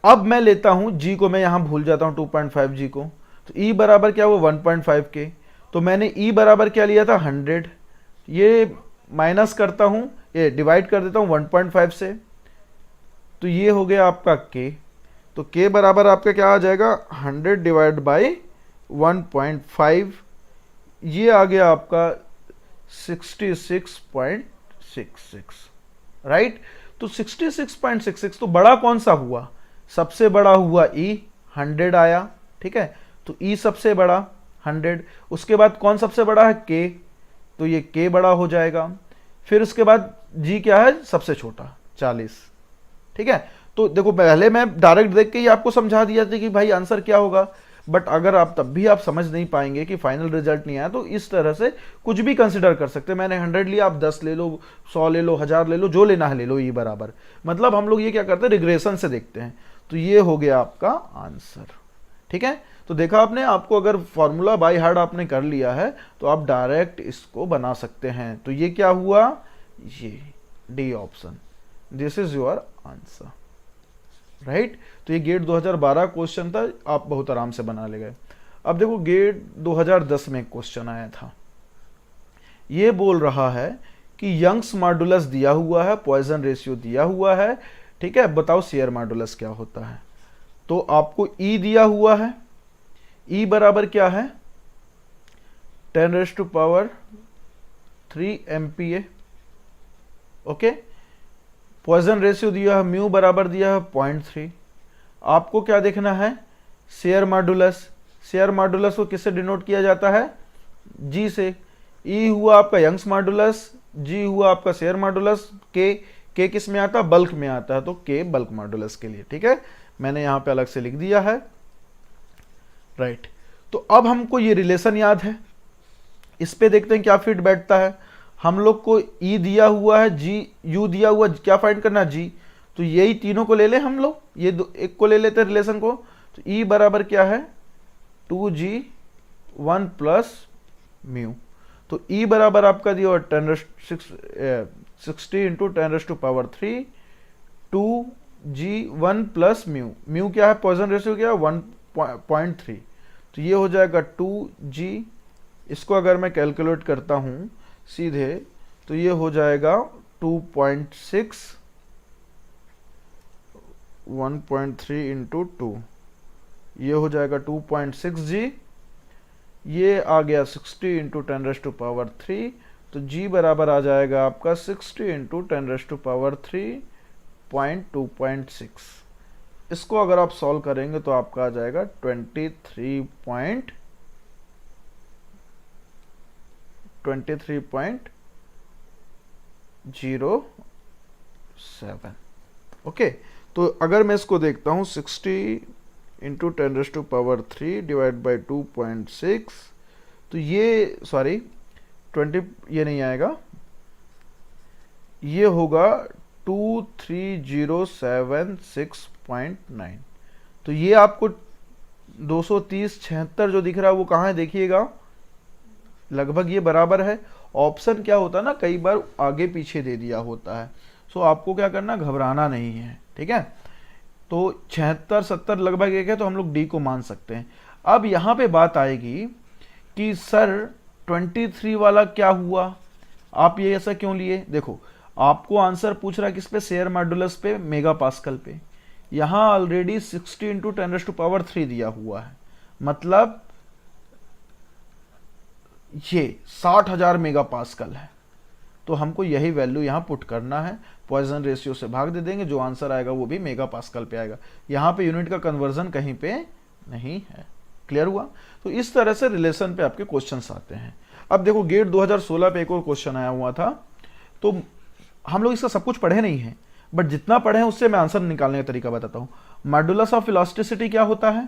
अब मैं लेता हूं G को, मैं यहां भूल जाता हूं 2.5G को, तो E बराबर क्या हुआ 1.5K। तो मैंने E बराबर क्या लिया था 100, ये माइनस करता हूं, ये डिवाइड कर देता हूं 1.5 से, तो ये हो गया आपका K। तो K बराबर आपका क्या आ जाएगा 100 डिवाइड बाई 1.5, ये आ गया आपका 66.66, राइट। तो 66.66, तो बड़ा कौन सा हुआ, सबसे बड़ा हुआ E 100 आया, ठीक है। तो E सबसे बड़ा 100, उसके बाद कौन सबसे बड़ा है K, तो ये K बड़ा हो जाएगा। फिर उसके बाद G क्या है सबसे छोटा 40, ठीक है। तो देखो पहले मैं डायरेक्ट देख के ही आपको समझा दिया था कि भाई आंसर क्या होगा, बट अगर आप तब भी आप समझ नहीं पाएंगे कि फाइनल रिजल्ट नहीं आया तो इस तरह से कुछ भी कंसिडर कर सकते हैं। मैंने 100 लिया, आप 10 ले लो, 100 ले लो, 1000 ले लो, जो लेना है ले लो। E बराबर मतलब हम लोग ये क्या करते हैं रिग्रेशन से देखते हैं। तो ये हो गया आपका आंसर, ठीक है। तो देखा आपने, आपको अगर फॉर्मूला बाय हार्ट आपने कर लिया है तो आप डायरेक्ट इसको बना सकते हैं। तो ये क्या हुआ, ये D option, this is your answer, right. तो ये गेट 2012 क्वेश्चन था, आप बहुत आराम से बना ले गए। अब देखो गेट 2010 में क्वेश्चन आया था, ये बोल रहा है कि यंग्स मॉडुलस दिया हुआ है, पॉइजन रेशियो दिया हुआ है, ठीक है, बताओ शेयर मॉडुलस क्या होता है। तो आपको E दिया हुआ है, E बराबर क्या है 10⁻³ MPa। ओके, पॉइजन रेशियो दिया है म्यू बराबर दिया है 0.3। आपको क्या देखना है शेयर मॉडुलस। शेयर मॉडुलस को किससे डिनोट किया जाता है जी से। ई हुआ आपका यंग्स मॉडुलस, जी हुआ आपका शेयर मॉडुलस, के किस में आता है बल्क में आता है, तो के बल्क मॉडुलस के लिए। ठीक है, मैंने यहां पे अलग से लिख दिया है। राइट, तो अब हमको ये रिलेशन याद है, इस पे देखते हैं क्या फिट बैठता है। हम लोग को ई दिया हुआ है, जी यू दिया हुआ, क्या फाइंड करना जी, तो यही तीनों को ले ले हम लोग, ये एक को ले लेते हैं रिलेशन को। तो ई बराबर क्या है 2g1 प्लस म्यू। तो ई बराबर आपका दिया हुआ 60 into 10⁻³ 2g1 plus mu. Mu क्या है पॉइजन रेशियो क्या है 1.3, तो ये हो जाएगा 2g। इसको अगर मैं कैलकुलेट करता हूं सीधे तो ये हो जाएगा 2.6, 1.3 इंटू 2, ये हो जाएगा 2.6g। ये आ गया 60 इंटू 10⁻³, तो g बराबर आ जाएगा आपका 60 इंटू 10⁻³ इसको अगर आप सॉल्व करेंगे तो आपका आ जाएगा 23.07। ओके, तो अगर मैं इसको देखता हूं 60 इंटू 10⁻³ डिवाइड बाई 2.6, तो ये सॉरी 20 ये नहीं आएगा, ये होगा 23076.9। तो ये आपको 230/76 जो दिख रहा है वो कहाँ है देखिएगा, लगभग ये बराबर है। ऑप्शन क्या होता है ना, कई बार आगे पीछे दे दिया होता है, सो आपको क्या करना, घबराना नहीं है। ठीक है, तो 76-70 लगभग एक है, तो हम लोग डी को मान सकते हैं। अब यहां पे बात आएगी कि सर 23 वाला क्या हुआ, आप ये ऐसा क्यों लिए। देखो आपको आंसर पूछ रहा है किस पे, शेयर मॉडुलस पे, मेगा पास्कल पे। यहां ऑलरेडी 60 इंटू 10⁻³ दिया हुआ है, मतलब ये 60,000 मेगा पास्कल है। तो हमको यही वैल्यू यहाँ पुट करना है, पॉइजन रेशियो से भाग दे देंगे, जो आंसर आएगा वो भी मेगा पास्कल पे आएगा। यहाँ पे यूनिट का कन्वर्जन कहीं पे नहीं है। क्लियर हुआ। तो इस तरह से रिलेशन पे आपके क्वेश्चंस आते हैं। अब देखो गेट 2016 पे एक और क्वेश्चन आया हुआ था, तो हम लोग इसका सब कुछ पढ़े नहीं है, बट जितना पढ़े हैं उससे मैं आंसर निकालने का तरीका बताता हूँ। मॉडुलस ऑफ इलास्टिसिटी क्या होता है,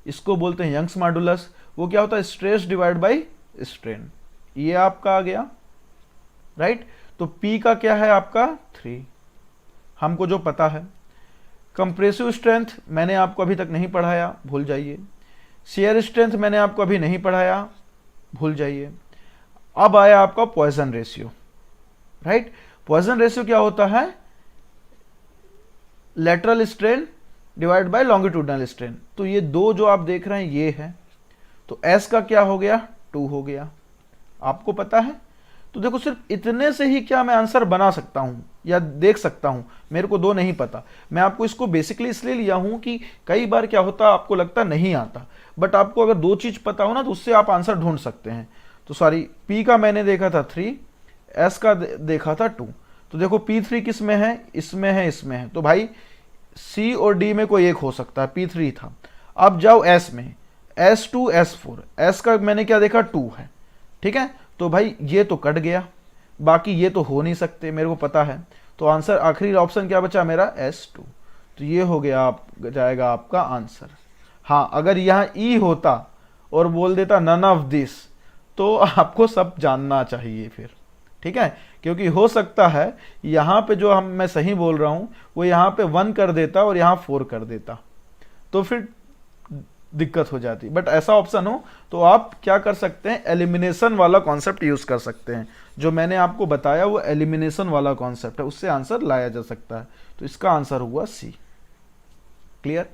इसको बोलते हैं यंग्स मॉडुलस। वो क्या होता है, स्ट्रेस डिवाइड बाई स्ट्रेन। ये आपका आ गया राइट। तो P का क्या है आपका 3, हमको जो पता है। कंप्रेसिव स्ट्रेंथ मैंने आपको अभी तक नहीं पढ़ाया, भूल जाइए। शेयर स्ट्रेंथ मैंने आपको अभी नहीं पढ़ाया, भूल जाइए। अब आया आपका Poisson ratio, right. Poisson ratio क्या होता है, lateral strain divide by longitudinal strain. तो ये दो जो आप देख रहे हैं ये है, तो S का क्या हो गया 2 हो गया, आपको पता है। तो देखो सिर्फ इतने से ही क्या मैं आंसर बना सकता हूं या देख सकता हूं, मेरे को 2 नहीं पता। मैं आपको इसको बेसिकली इसलिए लिया हूं कि कई बार क्या होता है आपको लगता नहीं आता, बट आपको अगर 2 चीज पता हो ना तो उससे आप आंसर ढूंढ सकते हैं। तो सॉरी P का मैंने देखा था 3, S का देखा था 2। तो देखो P3 किस में है, इसमें है, इसमें है। तो भाई C और D में कोई एक हो सकता है, P3 था। अब जाओ S में, S2 S4, S का मैंने क्या देखा 2 है, ठीक है। तो भाई ये तो कट गया, बाकी ये तो हो नहीं सकते, मेरे को पता है। तो आंसर आखिरी ऑप्शन क्या बचा मेरा S2। तो ये हो गया जाएगा आपका आंसर। हाँ, अगर यहाँ E होता और बोल देता नन ऑफ दिस, तो आपको सब जानना चाहिए फिर, ठीक है। क्योंकि हो सकता है यहाँ पे जो मैं सही बोल रहा हूँ वो यहाँ पे 1 कर देता और यहाँ 4 कर देता, तो फिर दिक्कत हो जाती। बट ऐसा ऑप्शन हो तो आप क्या कर सकते हैं, एलिमिनेशन वाला कॉन्सेप्ट यूज कर सकते हैं। जो मैंने आपको बताया वो एलिमिनेशन वाला कॉन्सेप्ट है, उससे आंसर लाया जा सकता है। तो इसका आंसर हुआ C। क्लियर।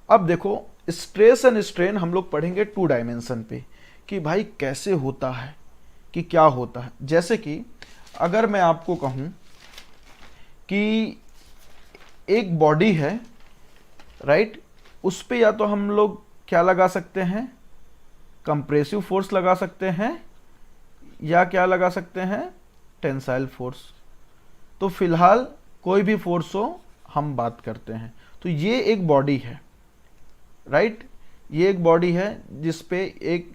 अब देखो स्ट्रेस एंड स्ट्रेन हम लोग पढ़ेंगे 2 डायमेंशन पे, कि भाई कैसे होता है, कि क्या होता है। जैसे कि अगर मैं आपको कहूं कि एक बॉडी है, राइट, उस पे या तो हम लोग क्या लगा सकते हैं, कंप्रेसिव फोर्स लगा सकते हैं, या क्या लगा सकते हैं, टेंसाइल फोर्स। तो फिलहाल कोई भी फोर्स हो हम बात करते हैं। तो ये एक बॉडी है, राइट, ये एक बॉडी है जिस पे एक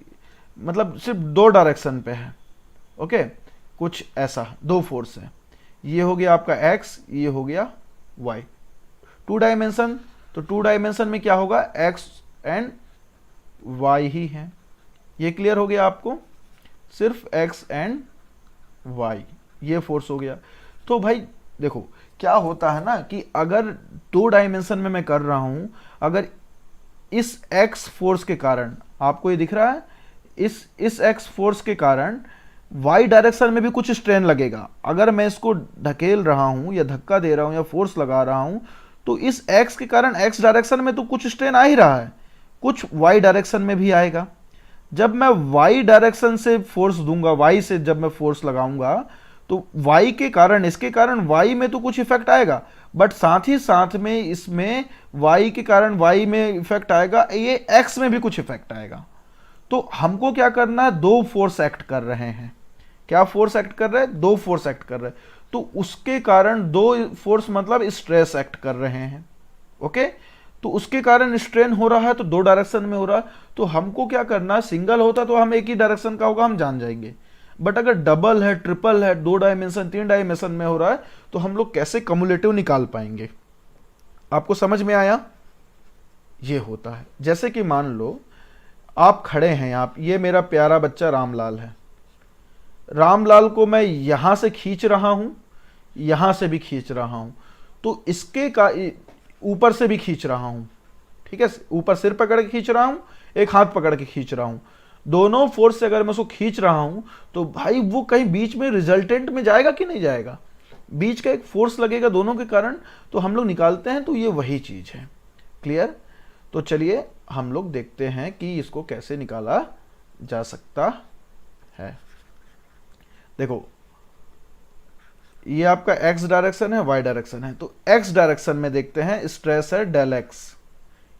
मतलब सिर्फ दो डायरेक्शन पे है, ओके, कुछ ऐसा दो फोर्स है, ये हो गया आपका x, ये हो गया y, टू डायमेंशन। तो टू डायमेंशन में क्या होगा, x एंड y ही है। ये क्लियर हो गया आपको, सिर्फ x एंड y ये फोर्स हो गया। तो भाई देखो क्या होता है ना कि अगर दो डायमेंशन में मैं कर रहा हूं, अगर इस x फोर्स के कारण, आपको ये दिख रहा है, इस x फोर्स के कारण y डायरेक्शन में भी कुछ स्ट्रेन लगेगा। अगर मैं इसको ढकेल रहा हूं या धक्का दे रहा हूं या फोर्स लगा रहा हूं, तो इस x के कारण x डायरेक्शन में तो कुछ स्ट्रेन आ ही रहा है, कुछ y डायरेक्शन में भी आएगा। जब मैं y डायरेक्शन से फोर्स दूंगा, y से जब मैं फोर्स लगाऊंगा, तो y के कारण, इसके कारण y में तो कुछ इफेक्ट आएगा, बट साथ ही साथ में इसमें y के कारण y में इफेक्ट आएगा, ये x में भी कुछ इफेक्ट आएगा। तो हमको क्या करना है, दो फोर्स एक्ट कर रहे हैं। क्या फोर्स एक्ट कर रहे हैं, दो फोर्स एक्ट कर रहे हैं। तो उसके कारण दो फोर्स मतलब स्ट्रेस एक्ट कर रहे हैं, ओके। तो उसके कारण स्ट्रेन हो रहा है, तो दो डायरेक्शन में हो रहा है। तो हमको क्या करना है, सिंगल होता तो हम एक ही डायरेक्शन का होगा, हम जान जाएंगे, बट अगर डबल है, ट्रिपल है, दो डायमेंशन, तीन डायमेंशन में हो रहा है, तो हम लोग कैसे कम्युलेटिव निकाल पाएंगे। आपको समझ में आया, ये होता है। जैसे कि मान लो आप खड़े हैं यहाँ, ये मेरा प्यारा बच्चा रामलाल है, रामलाल को मैं यहां से खींच रहा हूं, यहां से भी खींच रहा हूं, तो इसके का ऊपर से भी खींच रहा हूं, ठीक है, ऊपर सिर पकड़ के खींच रहा हूं, एक हाथ पकड़ के खींच रहा हूं, दोनों फोर्स से अगर मैं उसको खींच रहा हूं, तो भाई वो कहीं बीच में रिजल्टेंट में जाएगा कि नहीं जाएगा, बीच का एक फोर्स लगेगा दोनों के कारण, तो हम लोग निकालते हैं। तो ये वही चीज है, क्लियर। तो चलिए हम लोग देखते हैं कि इसको कैसे निकाला जा सकता है। देखो ये आपका x डायरेक्शन है, y डायरेक्शन है। तो x डायरेक्शन में देखते हैं, स्ट्रेस है डेल x,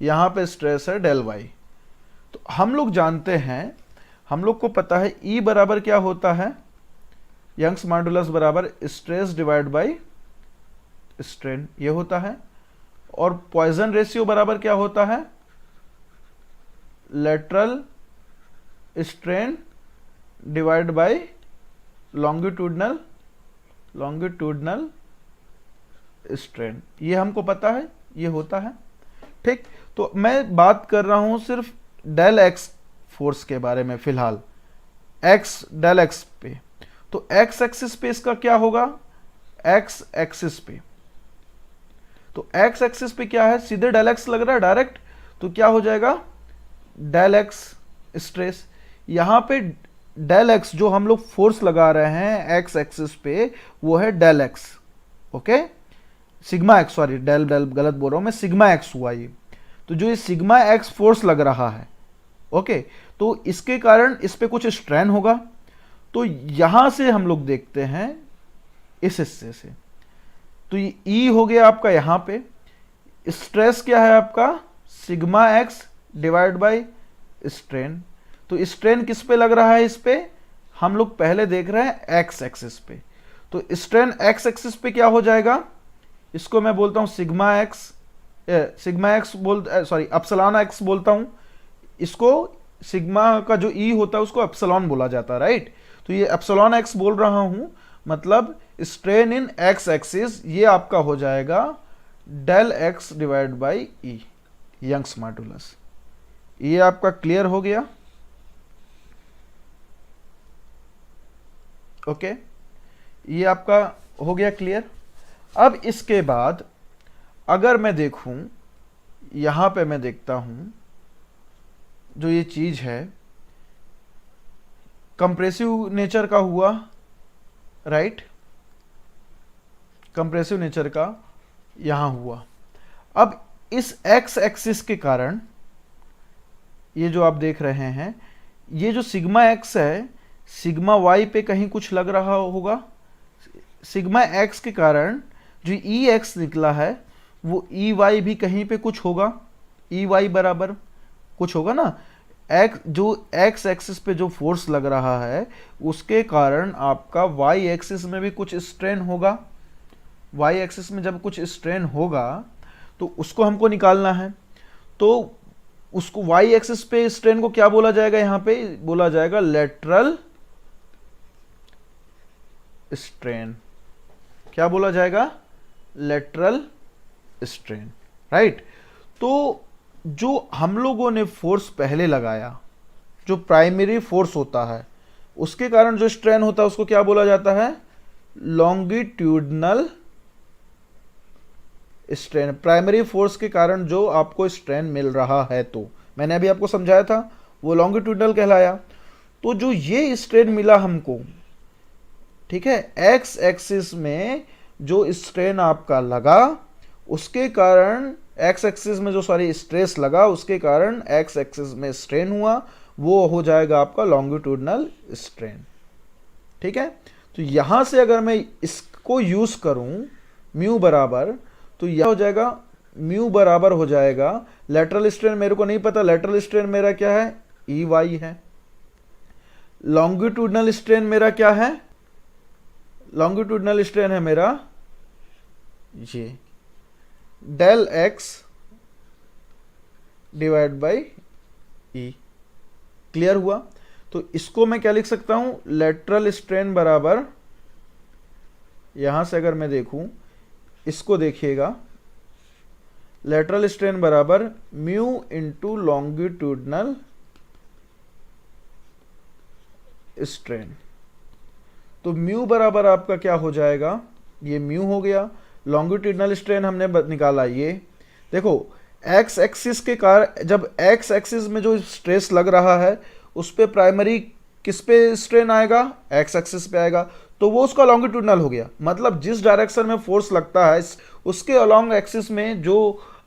यहां पे स्ट्रेस है डेल y। तो हम लोग जानते हैं, हम लोग को पता है E बराबर क्या होता है, यंग्स मॉडुलस बराबर स्ट्रेस डिवाइड बाय स्ट्रेन, ये होता है। और पॉइजन रेशियो बराबर क्या होता है, lateral strain divide by longitudinal strain, ये हमको पता है, ये होता है, ठीक। तो मैं बात कर रहा हूं सिर्फ डेल एक्स फोर्स के बारे में फिलहाल, एक्स डेल एक्स पे। तो एक्स एक्सिस पे इसका क्या होगा, एक्स एक्सिस पे, तो एक्स एक्सिस पे क्या है, सीधे डेल एक्स लग रहा है डायरेक्ट, तो क्या हो जाएगा, डेल एक्स स्ट्रेस। यहां पे डेल एक्स जो हम लोग फोर्स लगा रहे हैं एक्स एक्सिस पे, वो है del X, okay, sigma X, sorry del del गलत बोल रहा हूं मैं, सिग्मा एक्स हुआ ये। तो जो ये सिग्मा एक्स फोर्स लग रहा है, ओके, तो इसके कारण इस पे कुछ स्ट्रेन होगा। तो यहां से हम लोग देखते हैं इस हिस्से से, तो ये ई हो गया आपका, यहां पे स्ट्रेस क्या है आपका, sigma x divide by strain. तो स्ट्रेन किस पे लग रहा है, इस पे हम लोग पहले देख रहे हैं एक्स एक्सिस पे। तो स्ट्रेन एक्स एक्सिस पे क्या हो जाएगा, इसको मैं बोलता हूं sigma X sorry epsilon x बोलता हूं, इसको सिग्मा का जो ई होता है उसको एप्सिलॉन बोला जाता है, राइट। तो ये एप्सिलॉन एक्स बोल रहा हूं, मतलब स्ट्रेन इन एक्स एक्सिस ये आपका हो जाएगा del X divide by E, Young's modulus. ये आपका क्लियर हो गया, ओके, ये आपका हो गया क्लियर। अब इसके बाद अगर मैं देखूं, यहां पे मैं देखता हूं जो ये चीज है कंप्रेसिव नेचर का हुआ, राइट, कंप्रेसिव नेचर का यहां हुआ। अब इस एक्स एक्सिस के कारण ये जो आप देख रहे हैं, ये जो सिग्मा एक्स है, सिग्मा वाई पे कहीं कुछ लग रहा होगा, सिग्मा एक्स के कारण जो ई एक्स निकला है वो ई वाई भी कहीं पे कुछ होगा, ई वाई बराबर कुछ होगा ना। जो एक्स एक्सिस पे जो फोर्स लग रहा है उसके कारण आपका वाई एक्सिस में भी कुछ स्ट्रेन होगा। वाई एक्सिस में जब कुछ स्ट्रेन होगा तो उसको हमको निकालना है। तो उसको वाई एक्सिस पे स्ट्रेन को क्या बोला जाएगा, यहां पे बोला जाएगा लेटरल स्ट्रेन। क्या बोला जाएगा, लेटरल स्ट्रेन, राइट। तो जो हम लोगों ने फोर्स पहले लगाया, जो प्राइमरी फोर्स होता है, उसके कारण जो स्ट्रेन होता है उसको क्या बोला जाता है, लॉन्गिट्यूडनल स्ट्रेन। प्राइमरी फोर्स के कारण जो आपको स्ट्रेन मिल रहा है, तो मैंने अभी आपको समझाया था वो लॉन्गिट्यूडनल कहलाया। तो जो ये स्ट्रेन मिला हमको, ठीक है, एक्स एक्सिस में जो स्ट्रेन आपका लगा उसके कारण, एक्स एक्सिस में जो सारी स्ट्रेस लगा उसके कारण एक्स एक्सिस में स्ट्रेन हुआ, वो हो जाएगा आपका लॉन्गिट्यूडनल स्ट्रेन। ठीक है, तो यहां से अगर मैं इसको यूज करूं म्यू बराबर, तो यह हो जाएगा म्यू बराबर हो जाएगा लेटरल स्ट्रेन, मेरे को नहीं पता लेटरल स्ट्रेन मेरा क्या है, ई वाई है। लॉन्गिट्यूडनल स्ट्रेन मेरा क्या है, लॉन्गिट्यूडनल स्ट्रेन है मेरा ये del X divide by E. Clear हुआ। तो इसको मैं क्या लिख सकता हूं, लेटरल स्ट्रेन बराबर, यहां से अगर मैं देखूं इसको देखिएगा, लेटरल स्ट्रेन बराबर म्यू इंटू लॉन्गिट्यूडनल स्ट्रेन। तो म्यू बराबर आपका क्या हो जाएगा, ये म्यू हो गया, लॉन्गिट्यूडनल स्ट्रेन हमने निकाला ये। देखो एक्स एक्सिस के कारण, जब एक्स एक्सिस में जो स्ट्रेस लग रहा है उस पे प्राइमरी किस पे स्ट्रेन आएगा, एक्स एक्सिस पे आएगा, तो वो उसका लॉन्गिट्यूडनल हो गया। मतलब जिस डायरेक्शन में फोर्स लगता है उसके अलॉन्ग एक्सिस में जो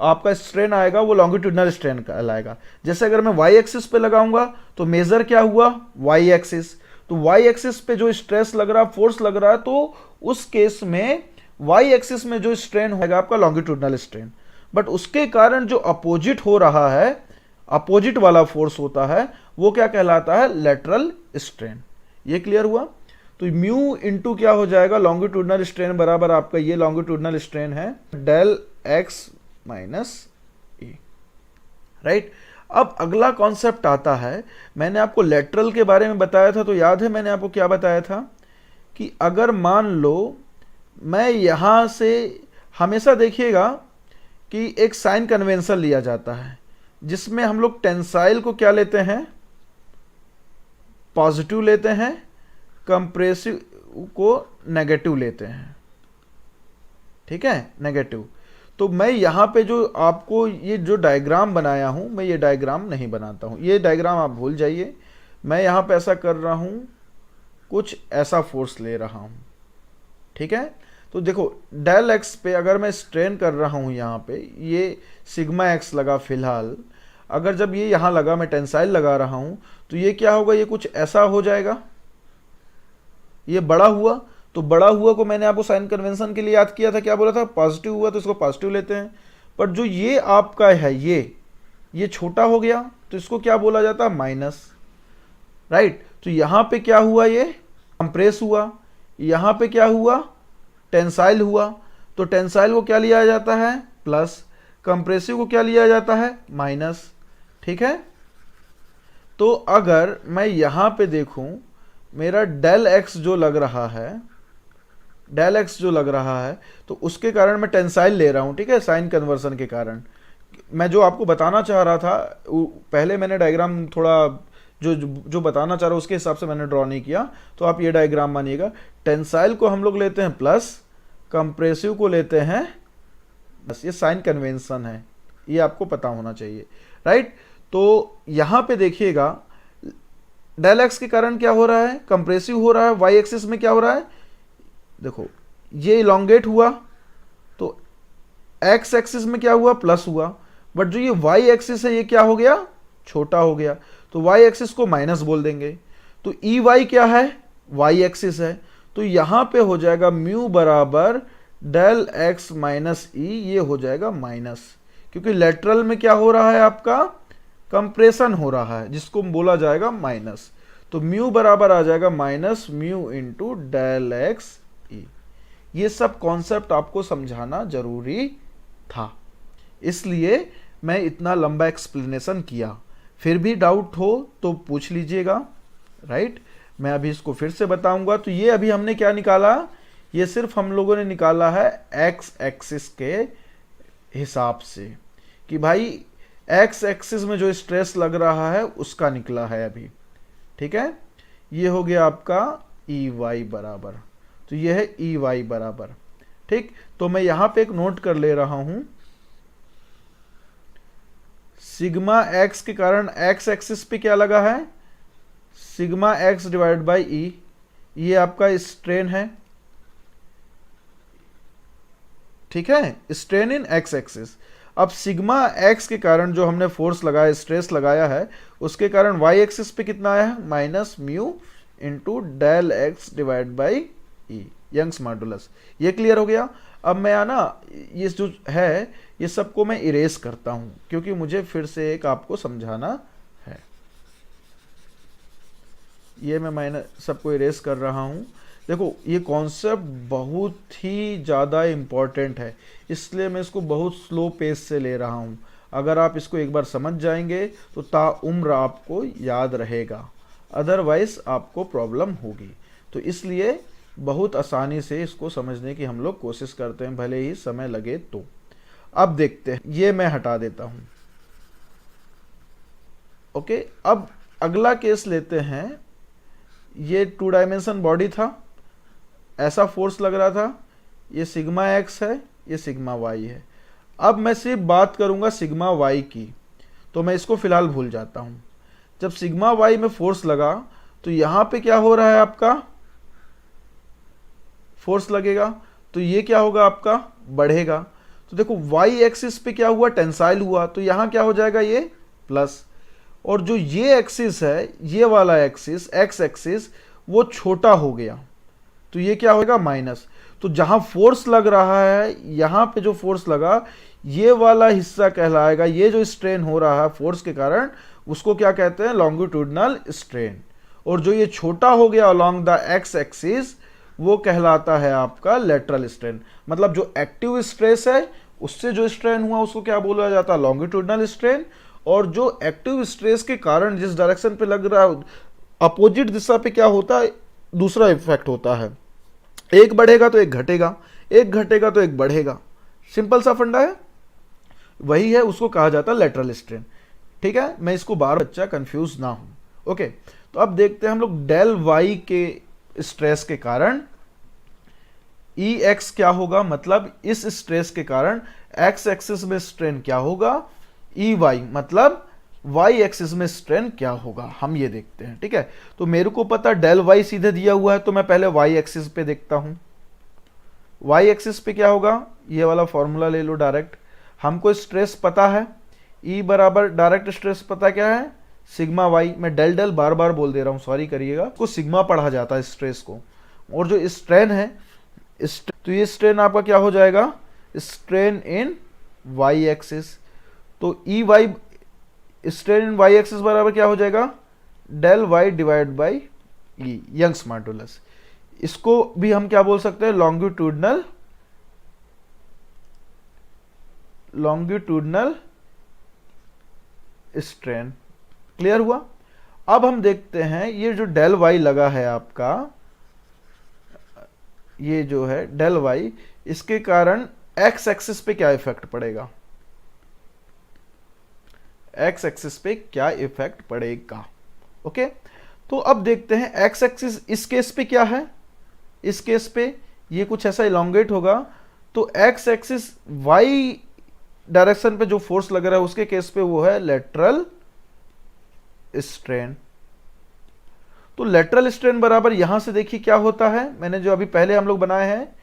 आपका स्ट्रेन आएगा वो लॉन्गिट्यूडनल स्ट्रेन कहलाएगा। जैसे अगर मैं वाई एक्सिस पे लगाऊंगा तो मेजर क्या हुआ, वाई एक्सिस। तो वाई एक्सिस पे जो स्ट्रेस लग रहा, फोर्स लग रहा है, तो उस केस में वाई एक्सिस में जो स्ट्रेन होगा आपका लॉन्गिट्यूडनल स्ट्रेन। बट उसके कारण जो अपोजिट हो रहा है, अपोजिट वाला फोर्स होता है, वो क्या कहलाता है, लेटरल स्ट्रेन। ये क्लियर हुआ। तो म्यू इंटू क्या हो जाएगा, लॉन्गिट्यूडनल स्ट्रेन बराबर आपका ये लॉन्गिट्यूडनल स्ट्रेन है डेल एक्स माइनस ए, राइट। अब अगला कॉन्सेप्ट आता है, मैंने आपको लेटरल के बारे में बताया था, तो याद है मैंने आपको क्या बताया था कि अगर मान लो मैं यहां से, हमेशा देखिएगा कि एक साइन कन्वेंशन लिया जाता है जिसमें हम लोग टेंसाइल को क्या लेते हैं, पॉजिटिव लेते हैं, कंप्रेसिव को नेगेटिव लेते हैं। ठीक है, नेगेटिव। तो मैं यहां पे जो आपको ये जो डायग्राम बनाया हूं, मैं ये डायग्राम नहीं बनाता हूं, ये डायग्राम आप भूल जाइए। मैं यहां पे ऐसा कर रहा हूं, कुछ ऐसा फोर्स ले रहा हूं। ठीक है, तो देखो डेल एक्स पे अगर मैं स्ट्रेन कर रहा हूं, यहां पे ये सिग्मा एक्स लगा फिलहाल, अगर जब ये यहां लगा, मैं टेंसाइल लगा रहा हूं, तो ये क्या होगा, ये कुछ ऐसा हो जाएगा। ये बड़ा हुआ, तो बड़ा हुआ को मैंने आपको साइन कन्वेंशन के लिए याद किया था, क्या बोला था, पॉजिटिव हुआ तो इसको पॉजिटिव लेते हैं। पर जो ये आपका है ये छोटा हो गया तो इसको क्या बोला जाता है, माइनस, राइट। तो यहां पे क्या हुआ, ये कंप्रेस हुआ, यहां पे क्या हुआ, टेंसाइल हुआ। तो टेंसाइल को क्या लिया जाता है, प्लस, कंप्रेसिव को क्या लिया जाता है, माइनस। ठीक है, तो अगर मैं यहां पे देखूं, मेरा डेल एक्स जो लग रहा है, डेल एक्स जो लग रहा है, तो उसके कारण मैं टेंसाइल ले रहा हूं। ठीक है, साइन कन्वर्सन के कारण। मैं जो आपको बताना चाह रहा था, पहले मैंने डायग्राम थोड़ा जो बताना चाह रहा हूं उसके हिसाब से मैंने ड्रॉ नहीं किया, तो आप ये डायग्राम मानिएगा। टेंसाइल को हम लोग लेते हैं प्लस, कंप्रेसिव को लेते हैं, बस ये साइन कन्वेंशन है, ये आपको पता होना चाहिए, राइट। तो यहां पे देखिएगा डेल एक्स के कारण क्या हो रहा है, कंप्रेसिव हो रहा है, वाई एक्सिस में क्या हो रहा है, देखो ये इलोंगेट हुआ, तो एक्स एक्सिस में क्या हुआ, प्लस हुआ, बट जो ये वाई एक्सिस है ये क्या हो गया, छोटा हो गया, तो वाई एक्सिस को माइनस बोल देंगे। तो ई वाई क्या है, वाई एक्सिस है, तो यहां पे हो जाएगा म्यू बराबर डेल एक्स माइनस ई, ये हो जाएगा माइनस, क्योंकि लेटरल में क्या हो रहा है आपका, कंप्रेशन हो रहा है, जिसको बोला जाएगा माइनस। तो म्यू बराबर आ जाएगा minus mu into del X E. ये सब कॉन्सेप्ट आपको समझाना जरूरी था, इसलिए मैं इतना लंबा एक्सप्लेनेशन किया। फिर भी डाउट हो तो पूछ लीजिएगा, राइट। मैं अभी इसको फिर से बताऊंगा। तो ये अभी हमने क्या निकाला, ये सिर्फ हम लोगों ने निकाला है एक्स एक्सिस के हिसाब से, कि भाई एक्स एक्सिस में जो स्ट्रेस लग रहा है उसका निकला है अभी, ठीक है। ये हो गया आपका ई वाई बराबर, तो ये है ई वाई बराबर, ठीक। तो मैं यहां पे एक नोट कर ले रहा हूं, सिग्मा एक्स के कारण एक्स एक्सिस पे क्या लगा है, sigma x divide by E, ये आपका स्ट्रेन है, ठीक है, स्ट्रेन इन एक्स एक्सिस। अब सिग्मा एक्स के कारण जो हमने फोर्स लगाया, स्ट्रेस लगाया है, उसके कारण वाई एक्सिस पे कितना आया है, minus mu into del X divide by E, Young's modulus. ये क्लियर हो गया। अब मैं आना ये जो है ये सबको मैं इरेज करता हूं, क्योंकि मुझे फिर से एक आपको समझाना है। ये मैं सबको इरेज कर रहा हूं। देखो ये कॉन्सेप्ट बहुत ही ज़्यादा इम्पॉर्टेंट है, इसलिए मैं इसको बहुत स्लो पेस से ले रहा हूँ। अगर आप इसको एक बार समझ जाएंगे तो ताउम्र आपको याद रहेगा, अदरवाइज आपको प्रॉब्लम होगी। तो इसलिए बहुत आसानी से इसको समझने की हम लोग कोशिश करते हैं, भले ही समय लगे तो। अब देखते हैं, ये मैं हटा देता हूँ, ओके। अब अगला केस लेते हैं। ये 2 डायमेंशन बॉडी था, ऐसा फोर्स लग रहा था, ये सिग्मा एक्स है, ये सिग्मा वाई है। अब मैं सिर्फ बात करूंगा सिग्मा वाई की, तो मैं इसको फिलहाल भूल जाता हूं। जब सिग्मा वाई में फोर्स लगा तो यहां पे क्या हो रहा है, आपका फोर्स लगेगा तो ये क्या होगा, आपका बढ़ेगा। तो देखो वाई एक्सिस पे क्या हुआ, टेंसाइल हुआ, तो यहां क्या हो जाएगा, ये प्लस। और जो ये एक्सिस है, ये वाला एक्सिस एक्स एक्सिस, वो छोटा हो गया, तो ये क्या होगा, माइनस। तो जहां फोर्स लग रहा है, यहां पे जो फोर्स लगा, ये वाला हिस्सा कहलाएगा, ये जो स्ट्रेन हो रहा है फोर्स के कारण, उसको क्या कहते हैं, लॉन्गिट्यूडनल स्ट्रेन। और जो ये छोटा हो गया अलोंग द एक्स एक्सिस, वो कहलाता है आपका लेटरल स्ट्रेन। मतलब जो एक्टिव स्ट्रेस है उससे जो स्ट्रेन हुआ उसको क्या बोला जाता है, लॉन्गिट्यूडनल स्ट्रेन। और जो एक्टिव स्ट्रेस के कारण जिस डायरेक्शन पे लग रहा है, अपोजिट दिशा पे क्या होता है, दूसरा इफेक्ट होता है। एक बढ़ेगा तो एक घटेगा, एक घटेगा तो एक बढ़ेगा, सिंपल सा फंडा है, वही है, उसको कहा जाता है लेटरल स्ट्रेन, ठीक है। मैं इसको बार बच्चा कंफ्यूज ना हो, ओके। तो अब देखते हैं हम लोग डेल वाई के स्ट्रेस के कारण ई एक्स क्या होगा, मतलब इस स्ट्रेस के कारण एक्स एक्सिस में स्ट्रेन क्या होगा, ई वाई मतलब वाई एक्सिस में स्ट्रेन क्या होगा, हम ये देखते हैं, ठीक है। तो मेरे को पता डेल वाई सीधे दिया हुआ है, तो मैं पहले वाई एक्सिस पे देखता हूं। वाई एक्सिस पे क्या होगा, ये वाला फॉर्मूला ले लो डायरेक्ट। हमको स्ट्रेस पता है, ई बराबर डायरेक्ट स्ट्रेस पता क्या है, सिग्मा वाई। मैं डेल डेल बार बार बोल दे रहा हूं, सॉरी करिएगा, को सिग्मा पढ़ा जाता है स्ट्रेस को। और जो स्ट्रेन है, तो ये स्ट्रेन आपका क्या हो जाएगा, स्ट्रेन इन वाई एक्सिस। तो E Y strain in Y axis बराबर क्या हो जाएगा, del Y divide by E, Young's modulus. इसको भी हम क्या बोल सकते हैं, लॉन्गिट्यूडनल स्ट्रेन। क्लियर हुआ। अब हम देखते हैं ये जो डेल वाई लगा है आपका, ये जो है डेल वाई, इसके कारण एक्स एक्सिस पे क्या इफेक्ट पड़ेगा, एक्स एक्सिस पे क्या इफेक्ट पड़ेगा, ओके। तो अब देखते हैं एक्स एक्सिस इस केस पे क्या है, इस केस पे ये कुछ ऐसा इलोंगेट होगा, तो एक्स एक्सिस वाई डायरेक्शन पे जो फोर्स लग रहा है उसके केस पे वो है लेटरल स्ट्रेन। तो लेटरल स्ट्रेन बराबर यहां से देखिए क्या होता है, मैंने जो अभी पहले हम लोग बनाए हैं,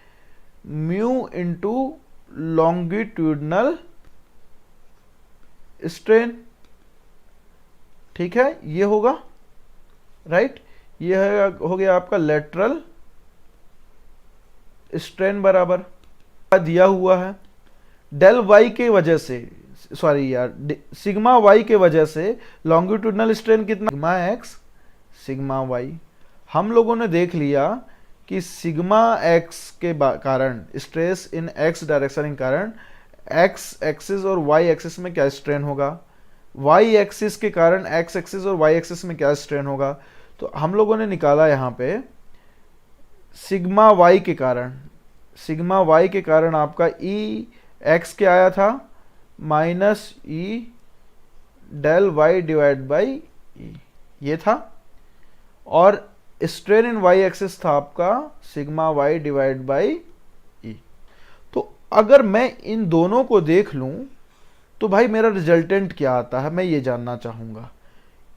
म्यू इंटू लॉन्गिट्यूडनल स्ट्रेन, ठीक है, ये होगा, राइट। ये हो गया आपका लेटरल स्ट्रेन बराबर दिया हुआ है डेल वाई के वजह से, सॉरी यार, सिग्मा वाई के वजह से लॉन्गिट्यूडनल स्ट्रेन कितना, सिग्मा एक्स सिग्मा वाई। हम लोगों ने देख लिया कि सिग्मा एक्स के कारण स्ट्रेस इन एक्स डायरेक्शन के कारण एक्स एक्सिस और वाई एक्सिस में क्या स्ट्रेन होगा, वाई एक्सिस के कारण एक्स एक्सिस और वाई एक्सिस में क्या स्ट्रेन होगा। तो हम लोगों ने निकाला यहाँ पे सिग्मा वाई के कारण, सिग्मा वाई के कारण आपका ई एक्स क्या आया था, minus E del Y divide by E, ये था। और स्ट्रेन इन वाई एक्सिस था आपका sigma Y divide by E. तो अगर मैं इन दोनों को देख लूं तो भाई मेरा रिजल्टेंट क्या आता है, मैं ये जानना चाहूँगा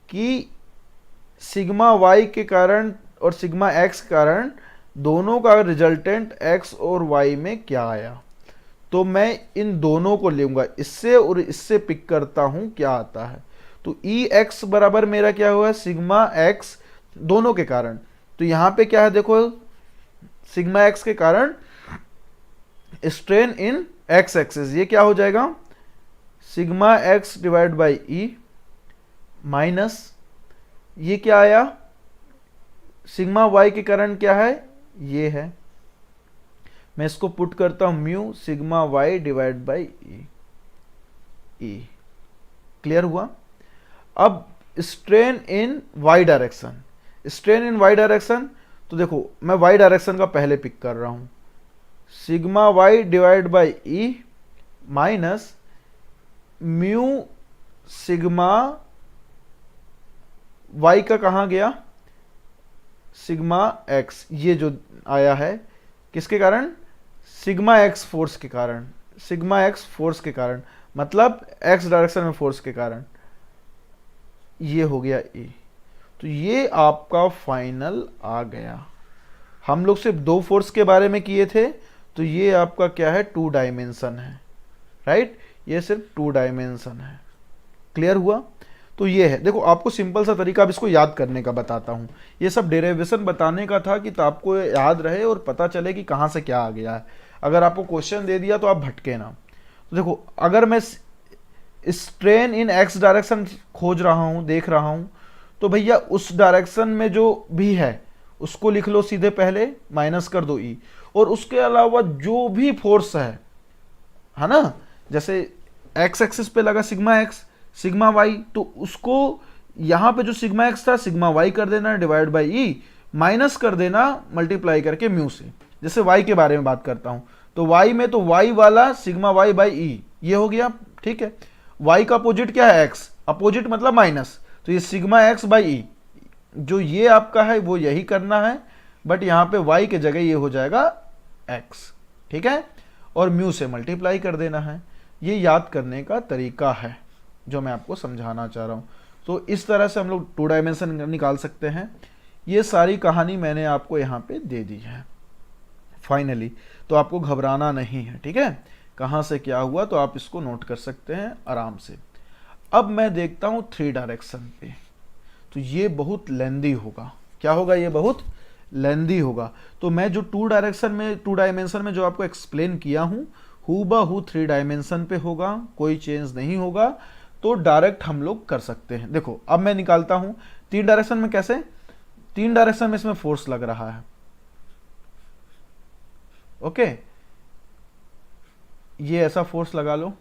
कि सिग्मा वाई के कारण और सिग्मा एक्स के कारण दोनों का रिजल्टेंट एक्स और वाई में क्या आया। तो मैं इन दोनों को लूँगा, इससे और इससे पिक करता हूँ क्या आता है। तो ई एक्स बराबर मेरा क्या हुआ, सिग्मा एक्स दोनों के कारण। तो यहाँ पे क्या है देखो, सिग्मा एक्स के कारण स्ट्रेन इन एक्स एक्सिस, ये क्या हो जाएगा sigma x divide by E, minus ये क्या आया सिग्मा वाई के कारण क्या है, ये है। मैं इसको पुट करता हूं mu sigma Y divide by E. Clear हुआ। अब strain in Y direction, strain in Y direction, तो देखो मैं वाई डायरेक्शन का पहले पिक कर रहा हूं, sigma Y divide by E minus mu sigma Y का कहाँ गया, सिग्मा एक्स, ये जो आया है किसके कारण, सिग्मा एक्स फोर्स के कारण, सिग्मा एक्स फोर्स के कारण, मतलब एक्स डायरेक्शन में फोर्स के कारण, ये हो गया ए। तो ये आपका फाइनल आ गया। हम लोग सिर्फ दो फोर्स के बारे में किए थे, तो ये आपका क्या है, 2 डायमेंशन है, राइट, ये सिर्फ 2 डायमेंशन है। क्लियर हुआ। तो ये है, देखो आपको सिंपल सा तरीका अब इसको याद करने का बताता हूँ। ये सब डेरिवेशन बताने का था कि तो आपको याद रहे और पता चले कि कहाँ से क्या आ गया है। अगर आपको क्वेश्चन दे दिया तो आप भटके ना। तो देखो अगर मैं स्ट्रेन इन एक्स डायरेक्शन खोज रहा हूँ, देख रहा हूँ, तो भैया उस डायरेक्शन में जो भी है उसको लिख लो सीधे, पहले माइनस कर दो ई, और उसके अलावा जो भी फोर्स है ना, जैसे एक्स एक्सिस पे लगा सिग्मा एक्स सिग्मा वाई, तो उसको यहाँ पे जो सिग्मा एक्स था सिग्मा वाई कर देना डिवाइड बाई ई, माइनस कर देना मल्टीप्लाई करके म्यू से। जैसे वाई के बारे में बात करता हूँ, तो वाई में तो वाई वाला सिग्मा वाई बाई ई, ये हो गया, ठीक है। वाई का अपोजिट क्या है, एक्स, अपोजिट मतलब माइनस, तो ये सिग्मा एक्स बाई ई, जो ये आपका है वो यही करना है, बट यहाँ पे वाई के जगह ये हो जाएगा एक्स, ठीक है, और म्यू से मल्टीप्लाई कर देना है। ये याद करने का तरीका है जो मैं आपको समझाना चाह रहा हूँ। तो इस तरह से हम लोग 2 डायमेंशन निकाल सकते हैं। ये सारी कहानी मैंने आपको यहाँ पे दे दी है फाइनली, तो आपको घबराना नहीं है, ठीक है। कहाँ से क्या हुआ तो आप इसको नोट कर सकते हैं आराम से। अब मैं देखता हूँ 3 डायरेक्शन पे, तो ये बहुत लेंदी होगा। क्या होगा, ये बहुत लेंदी होगा। तो मैं जो 2 डायमेंशन में जो आपको एक्सप्लेन किया हूँ, हूबहू 3 डायमेंशन पे होगा, कोई चेंज नहीं होगा। तो डायरेक्ट हम लोग कर सकते हैं। देखो अब मैं निकालता हूं 3 डायरेक्शन में। कैसे, 3 डायरेक्शन में इसमें फोर्स लग रहा है, ओके, ये ऐसा फोर्स लगा लो,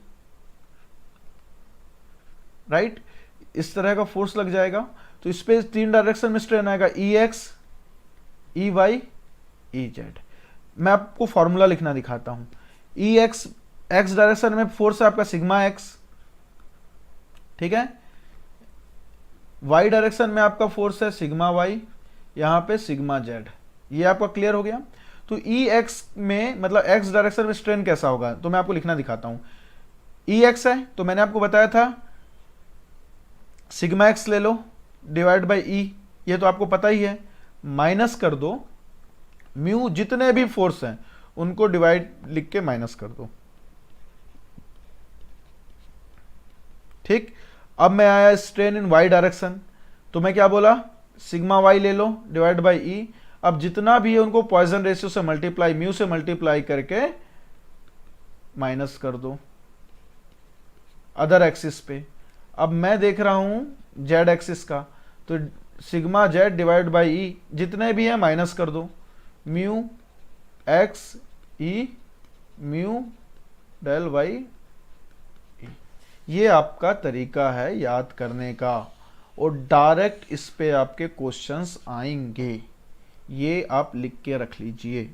राइट, इस तरह का फोर्स लग जाएगा। तो इस पे 3 डायरेक्शन में स्ट्रेन आएगा, E X E Y E Z. मैं आपको फॉर्मूला लिखना दिखाता हूं। ई एक्स, एक्स डायरेक्शन में फोर्स है आपका सिग्मा एक्स, ठीक है। वाई डायरेक्शन में आपका फोर्स है सिग्मा वाई, यहां पे सिग्मा जेड। ये आपका क्लियर हो गया। तो ई एक्स में मतलब एक्स डायरेक्शन में स्ट्रेन कैसा होगा, तो मैं आपको लिखना दिखाता हूं। ई एक्स है तो मैंने आपको बताया था सिग्मा एक्स ले लो डिवाइड बाई ई, ये तो आपको पता ही है, माइनस कर दो म्यू, जितने भी फोर्स हैं उनको डिवाइड लिख के माइनस कर दो, ठीक। अब मैं आया स्ट्रेन इन वाई डायरेक्शन, तो मैं क्या बोला, सिग्मा वाई ले लो डिवाइड बाई ई। अब जितना भी है उनको पॉइजन रेशियो से मल्टीप्लाई, म्यू से मल्टीप्लाई करके माइनस कर दो, अदर एक्सिस पे। अब मैं देख रहा हूँ जेड एक्सिस का, तो सिग्मा जेड डिवाइड बाई ई, जितने भी हैं माइनस कर दो, mu x E mu del Y. ये आपका तरीका है याद करने का, और डायरेक्ट इस पे आपके क्वेश्चंस आएंगे, ये आप लिख के रख लीजिए,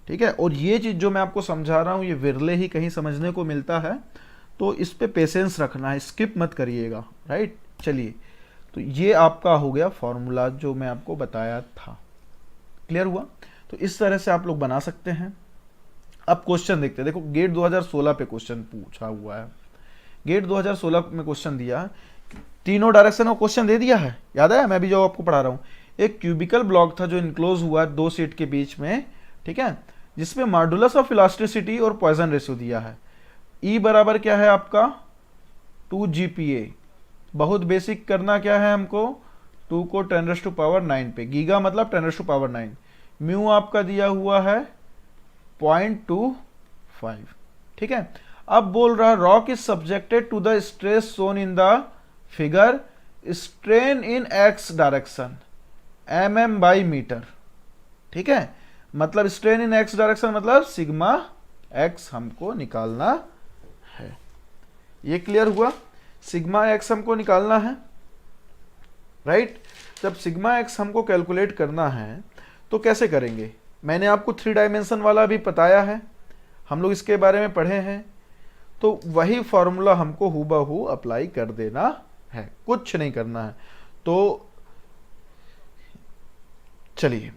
ठीक है। और ये चीज़ जो मैं आपको समझा रहा हूँ ये विरले ही कहीं समझने को मिलता है, तो इस पे पेशेंस रखना है, स्किप मत करिएगा, राइट। चलिए, तो ये आपका हो गया फॉर्मूला जो मैं आपको बताया था, क्लियर हुआ। तो इस तरह से आप लोग बना सकते हैं। अब क्वेश्चन देखते हैं। देखो गेट 2016 पे क्वेश्चन पूछा हुआ है, गेट 2016 में क्वेश्चन दिया, तीनों डायरेक्शन में क्वेश्चन दे दिया है, याद है मैं भी जो आपको पढ़ा रहा हूँ। एक क्यूबिकल ब्लॉक था जो इनक्लोज हुआ दो सीट के बीच में, ठीक है, जिसमें मॉडुलस ऑफ इलास्टिसिटी और पॉइजन रेशियो दिया है। ई बराबर क्या है आपका 2 GPa। बहुत बेसिक करना क्या है हमको, 2 को 10⁻9 पे, गीगा मतलब 10⁻9। म्यू आपका दिया हुआ है 0.25, ठीक है। अब बोल रहा rock is subjected to the stress shown in the figure, strain in X direction mm/मीटर, ठीक है। मतलब स्ट्रेन इन एक्स डायरेक्शन मतलब सिग्मा एक्स हमको निकालना है। ये क्लियर हुआ, सिग्मा एक्स हमको निकालना है, राइट। जब सिग्मा एक्स हमको कैलकुलेट करना है तो कैसे करेंगे, मैंने आपको 3 डायमेंशन वाला भी बताया है, हम लोग इसके बारे में पढ़े हैं। तो वही फॉर्मूला हमको हूबहू अप्लाई कर देना है, कुछ नहीं करना है। तो चलिए,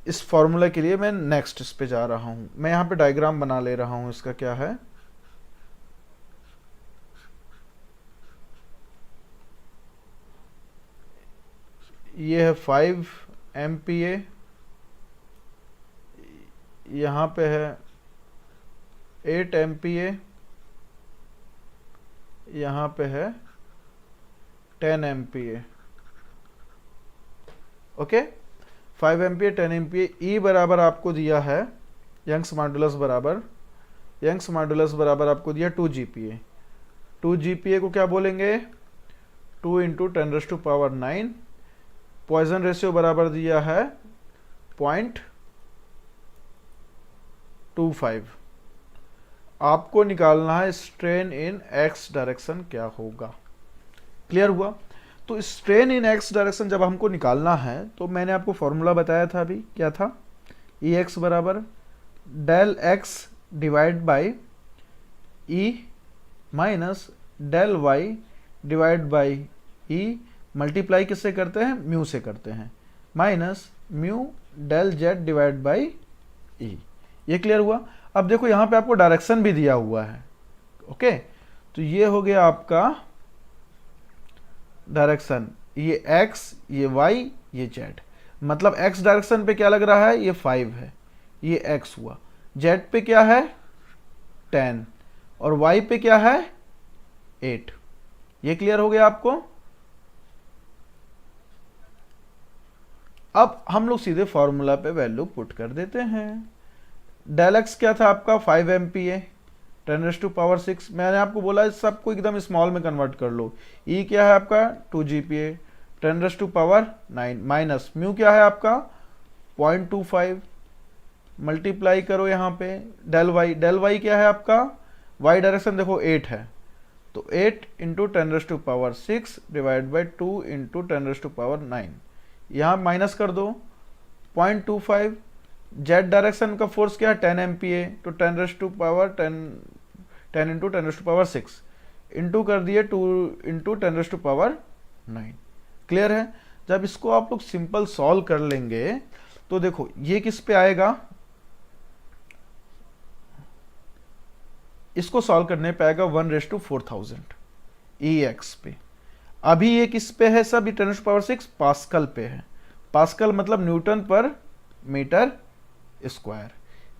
इस फॉर्मूला के लिए मैं नेक्स्ट इस पे जा रहा हूं। मैं यहां पे डायग्राम बना ले रहा हूं, इसका क्या है, ये है 5 MPa, यहां पे है 8 MPa, यहां पे है 10 MPa, ओके। 5 MPa 10 MPa। ई बराबर आपको दिया है यंग्स मॉडुलस बराबर, यंग्स मॉडुलस बराबर आपको दिया 2 GPa। 2 GPa को क्या बोलेंगे, 2 × 10⁻9। पॉइजन रेशियो बराबर दिया है 0.25। आपको निकालना है स्ट्रेन इन एक्स डायरेक्शन क्या होगा, क्लियर हुआ। तो स्ट्रेन इन एक्स डायरेक्शन जब हमको निकालना है तो मैंने आपको फॉर्मूला बताया था अभी, क्या था, ई एक्स बराबर del X divide by E minus del Y divide by E, multiply किससे करते हैं, म्यू से करते हैं, minus mu del Z divide by E. ये क्लियर हुआ। अब देखो यहाँ पे आपको डायरेक्शन भी दिया हुआ है, ओके। तो ये हो गया आपका डायरेक्शन, ये x, ये y, ये z। मतलब x डायरेक्शन पे क्या लग रहा है, ये 5 है, ये x हुआ। z पे क्या है 10 और y पे क्या है 8। ये क्लियर हो गया आपको। अब हम लोग सीधे फॉर्मूला पे वैल्यू पुट कर देते हैं। डेल एक्स क्या था आपका 5 MPa 10⁻6। मैंने आपको बोला इस सबको एकदम स्मॉल में कन्वर्ट कर लो। ई क्या है आपका 2 GPa 10⁻9 माइनस म्यू क्या है आपका 0.25, मल्टीप्लाई करो यहाँ पे डेल वाई, डेल वाई क्या है आपका, वाई डायरेक्शन देखो 8 है, तो 8 × 10⁻6 डिवाइड बाई 2 × 10⁻9, यहाँ माइनस कर दो 0.25। जेड डायरेक्शन का फोर्स क्या है 10 MPa, तो 10 × 10⁻6 इंटू कर दिए 2 × 10⁻9। क्लियर है। जब इसको आप लोग सिंपल सॉल्व कर लेंगे तो देखो ये किस पे आएगा, इसको सॉल्व करने पे आएगा 1/4000 EX पे। अभी ये किस पे है, सब 10⁻6 पास्कल पे है। पास्कल मतलब न्यूटन पर मीटर स्क्वायर,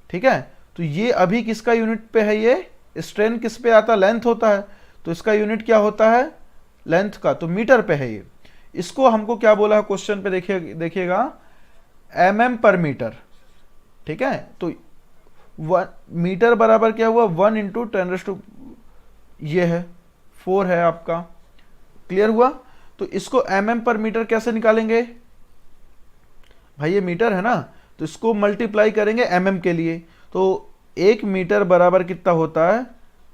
ठीक है। तो ये अभी किसका यूनिट पे है, ये स्ट्रेन किस पे आता है, लेंथ होता है, तो इसका यूनिट क्या होता है लेंथ का, तो मीटर पे है ये। इसको हमको क्या बोला है क्वेश्चन पे, देखिएगा mm/मीटर, ठीक है। तो मीटर बराबर क्या हुआ 1 × 10 ये है 4 है आपका। क्लियर हुआ? तो इसको mm पर मीटर कैसे निकालेंगे भाई? ये मीटर है ना, तो इसको मल्टीप्लाई करेंगे mm के लिए। तो 1 मीटर बराबर कितना होता है?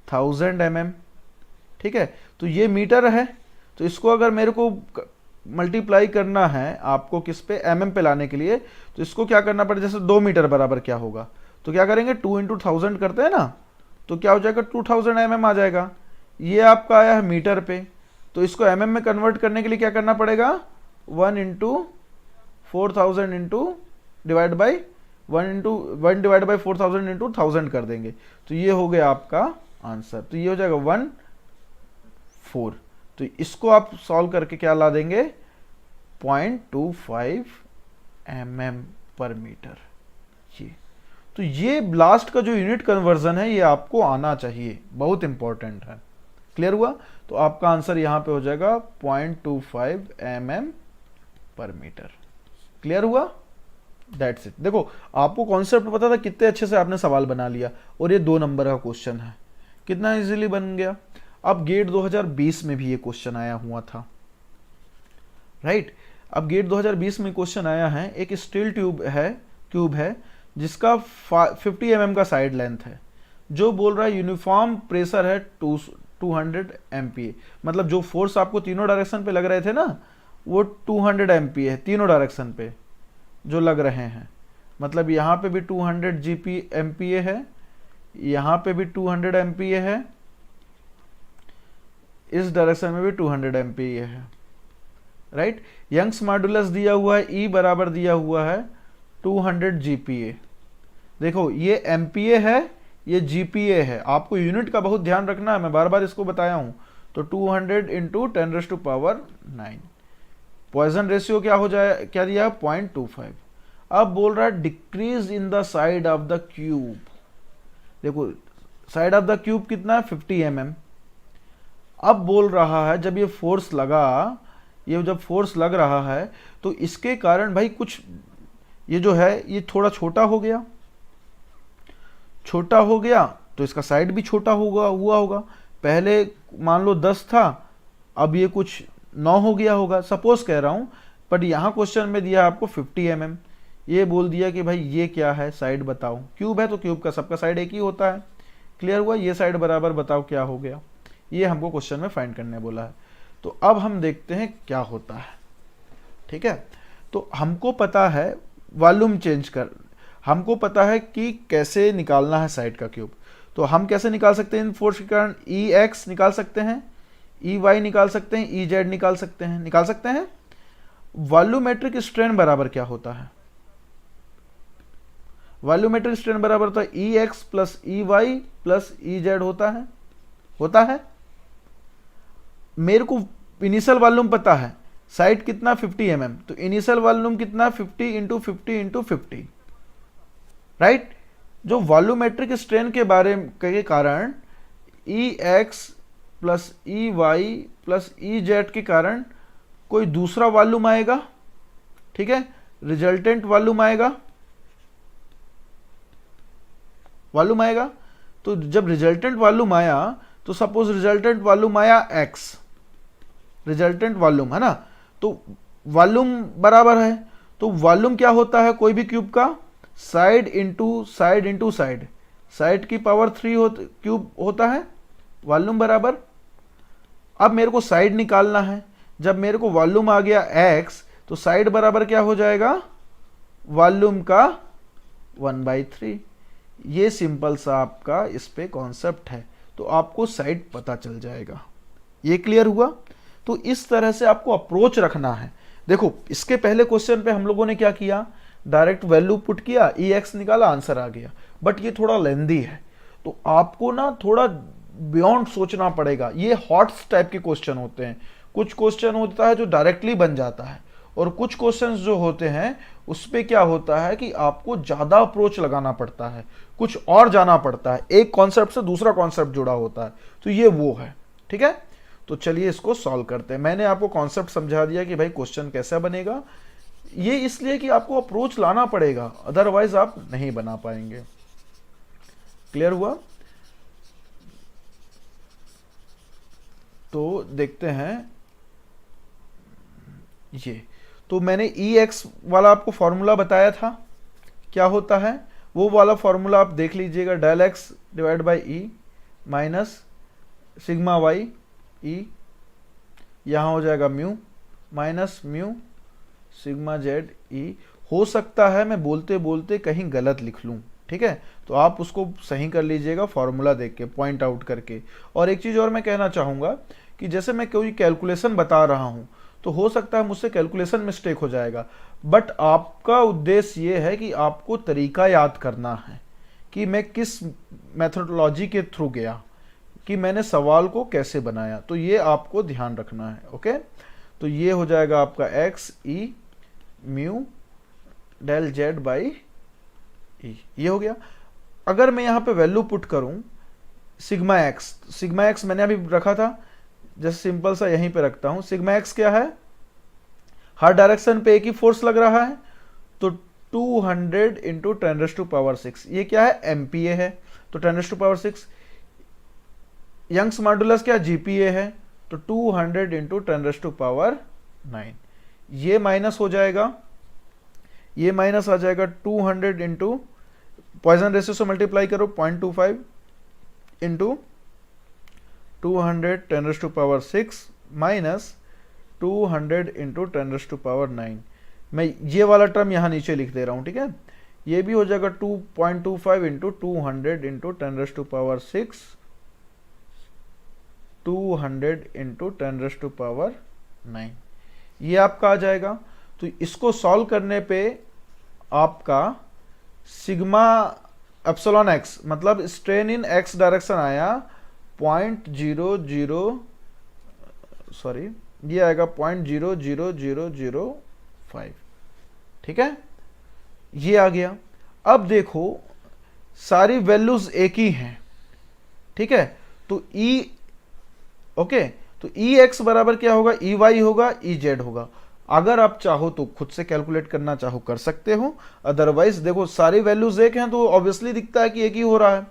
1000 mm। ठीक है, तो ये मीटर है, तो इसको अगर मेरे को मल्टीप्लाई करना है आपको किस पे? mm पे लाने के लिए, तो इसको क्या करना पड़ेगा? जैसे 2 मीटर बराबर क्या होगा, तो क्या करेंगे? 2 इंटू 1000 करते हैं ना, तो क्या हो जाएगा? 2000 mm आ जाएगा। ये आपका आया है मीटर पे, तो इसको mm में कन्वर्ट करने के लिए क्या करना पड़ेगा? 1 into 4000 into divide by 1 divide by 4000 into 1000 कर देंगे, तो ये हो गया आपका आंसर। तो ये हो जाएगा 1.4। तो इसको आप सॉल्व करके क्या ला देंगे? 0.25 mm पर मीटर। ये तो ये ब्लास्ट का जो यूनिट कन्वर्जन है ये आपको आना चाहिए, बहुत इंपॉर्टेंट है। क्लियर हुआ? तो आपका आंसर यहां पे हो जाएगा 0.25 mm पर मीटर। क्लियर हुआ? That's it. देखो, आपको कॉन्सेप्ट पता था, कितने अच्छे से आपने सवाल बना लिया, और ये 2 नंबर का क्वेश्चन है, कितना इजीली बन गया। अब गेट 2020 में भी ये क्वेश्चन आया हुआ था, राइट? अब गेट 2020 में क्वेश्चन आया है, एक स्टील क्यूब है जिसका 50 mm का साइड लेंथ है, जो बोल रहा है यूनिफॉर्म प्रेशर है 200 MPa। मतलब जो फोर्स आपको तीनों डायरेक्शन पे लग रहे थे ना, वो 200 MPa है तीनों डायरेक्शन पे जो लग रहे हैं। मतलब यहाँ पे भी 200 MPa है, यहाँ पे भी 200 MPa है, इस डायरेक्शन में भी 200 MPa है, राइट? यंग्स मॉडुलस दिया हुआ है, E बराबर दिया हुआ है 200 GPa। देखो, ये MPa है, ये GPa है, आपको यूनिट का बहुत ध्यान रखना है, मैं बार बार इसको बताया हूं। तो 200 इंटू 10⁹9। पॉइजन रेशियो क्या हो जाए, क्या दिया? 0.25। अब बोल रहा है decrease in the side of the cube. देखो, साइड ऑफ द क्यूब कितना है? 50 mm। अब बोल रहा है जब ये फोर्स लगा, ये जब फोर्स लग रहा है, तो इसके कारण भाई कुछ ये जो है ये थोड़ा छोटा हो गया, छोटा हो गया, तो इसका साइड भी छोटा हुआ होगा। पहले मान लो 10 था, अब ये कुछ 9 हो गया होगा, सपोज कह रहा हूं। बट यहाँ क्वेश्चन में दिया आपको 50 mm, ये बोल दिया कि भाई ये क्या है, साइड बताओ। क्यूब है तो क्यूब का सबका साइड एक ही होता है। क्लियर हुआ? ये साइड बराबर बताओ क्या हो गया, ये हमको क्वेश्चन में फाइंड करने बोला है। तो अब हम देखते हैं क्या होता है। ठीक है, तो हमको पता है वॉल्यूम चेंज कर, हमको पता है कि कैसे निकालना है साइड का क्यूब। तो हम कैसे निकाल सकते हैं इन फोर्स के कारण? EX निकाल सकते हैं, EY निकाल सकते हैं, EZ निकाल सकते हैं। वॉल्यूमेट्रिक स्ट्रेन बराबर क्या होता है? वॉल्यूमेट्रिक स्ट्रेन बराबर होता है EX plus EY plus EZ होता है। मेरे को इनिशियल वॉल्यूम पता है, साइड कितना 50 mm, तो इनिशियल वॉल्यूम कितना 50 इंटू 50 इंटू 50, राइट? जो वॉल्यूमेट्रिक स्ट्रेन के कारण EX plus EY plus EZ के कारण कोई दूसरा वॉल्यूम आएगा, ठीक है, रिजल्टेंट वॉल्यूम आएगा। तो जब रिजल्टेंट वॉल्यूम आया, तो सपोज रिजल्टेंट वॉल्यूम आया X, रिजल्टेंट वॉल्यूम है ना, तो वॉल्यूम बराबर है। तो वॉल्यूम क्या होता है कोई भी क्यूब का? Side into side into side, side की पावर 3 क्यूब होता है वॉल्यूम बराबर। अब मेरे को साइड निकालना है, जब मेरे को वॉल्यूम आ गया X, तो साइड बराबर क्या हो जाएगा? वॉल्यूम का 1/3। ये सिंपल सा आपका इस पे कॉन्सेप्ट है, तो आपको साइड पता चल जाएगा। ये क्लियर हुआ? तो इस तरह से आपको अप्रोच रखना है। देखो, इसके पहले क्वेश्चन पे हम लोगों ने क्या किया, डायरेक्ट वैल्यू पुट किया, EX निकाला, आंसर आ गया। बट ये थोड़ा लेंदी है, तो आपको ना थोड़ा बियॉन्ड सोचना पड़ेगा। ये हॉट्स टाइप के क्वेश्चन होते हैं। कुछ क्वेश्चन होता है जो डायरेक्टली बन जाता है, और कुछ क्वेश्चंस जो होते हैं उस पे क्या होता है कि आपको ज्यादा अप्रोच लगाना पड़ता है, कुछ और जाना पड़ता है, एक कॉन्सेप्ट से दूसरा कॉन्सेप्ट जुड़ा होता है। तो ये वो है, ठीक है। तो चलिए इसको सॉल्व करते हैं। मैंने आपको कॉन्सेप्ट समझा दिया कि भाई क्वेश्चन कैसा बनेगा। ये इसलिए कि आपको अप्रोच लाना पड़ेगा, अदरवाइज आप नहीं बना पाएंगे। क्लियर हुआ? तो देखते हैं ये, तो मैंने ई एक्स वाला आपको फॉर्मूला बताया था क्या होता है, वो वाला फॉर्मूला आप देख लीजिएगा, del X divide by E minus sigma Y E, यहाँ हो जाएगा mu minus mu sigma Z E. हो सकता है मैं बोलते बोलते कहीं गलत लिख लूँ, ठीक है, तो आप उसको सही कर लीजिएगा फॉर्मूला देख के, पॉइंट आउट करके। और एक चीज़ और मैं कहना चाहूँगा कि जैसे मैं कोई कैलकुलेशन बता रहा हूँ तो हो सकता है मुझसे कैलकुलेशन मिस्टेक हो जाएगा, बट आपका उद्देश्य ये है कि आपको तरीका याद करना है कि मैं किस मेथोडोलॉजी के थ्रू गया, कि मैंने सवाल को कैसे बनाया, तो ये आपको ध्यान रखना है। ओके, तो ये हो जाएगा आपका X E mu del Z by E, ये हो गया। अगर मैं यहाँ पे वैल्यू पुट करूँ सिग्मा एक्स मैंने अभी रखा था, जैसे सिंपल सा यहीं पे रखता हूँ। सिग्मा एक्स क्या है, हर डायरेक्शन पे एक ही फोर्स लग रहा है, तो 200 इंटू 10⁻⁶, ये क्या है, एमपीए है, तो 10⁻⁶। यंग्स मॉडुलस क्या, जीपीए है, तो 200 इंटू 10⁹, ये माइनस हो जाएगा, ये माइनस आ जाएगा 200 इंटू पॉइजन रेशियो से मल्टीप्लाई करो 0.25 इंटू 200 10⁻⁶ माइनस 200 इंटू 10⁻⁹। मैं ये वाला टर्म यहाँ नीचे लिख दे रहा हूँ, ठीक है, ये भी हो जाएगा 2.25 इंटू 200 इंटू 10⁻⁶, 200 इंटू 10⁻⁹, ये आपका आ जाएगा। तो इसको सॉल्व करने पे आपका सिग्मा एप्सिलॉन एक्स मतलब स्ट्रेन इन एक्स डायरेक्शन आया 0.00, सॉरी ये आएगा 0.00005, ठीक है, ये आ गया। अब देखो सारी वैल्यूज एक ही हैं, ठीक है, तो ई ओके, तो ई एक्स बराबर क्या होगा, ई वाई होगा, ई जेड होगा। अगर आप चाहो तो खुद से कैलकुलेट करना चाहो कर सकते हो, अदरवाइज देखो सारी वैल्यूज एक हैं तो ऑब्वियसली दिखता है कि एक ही हो रहा है।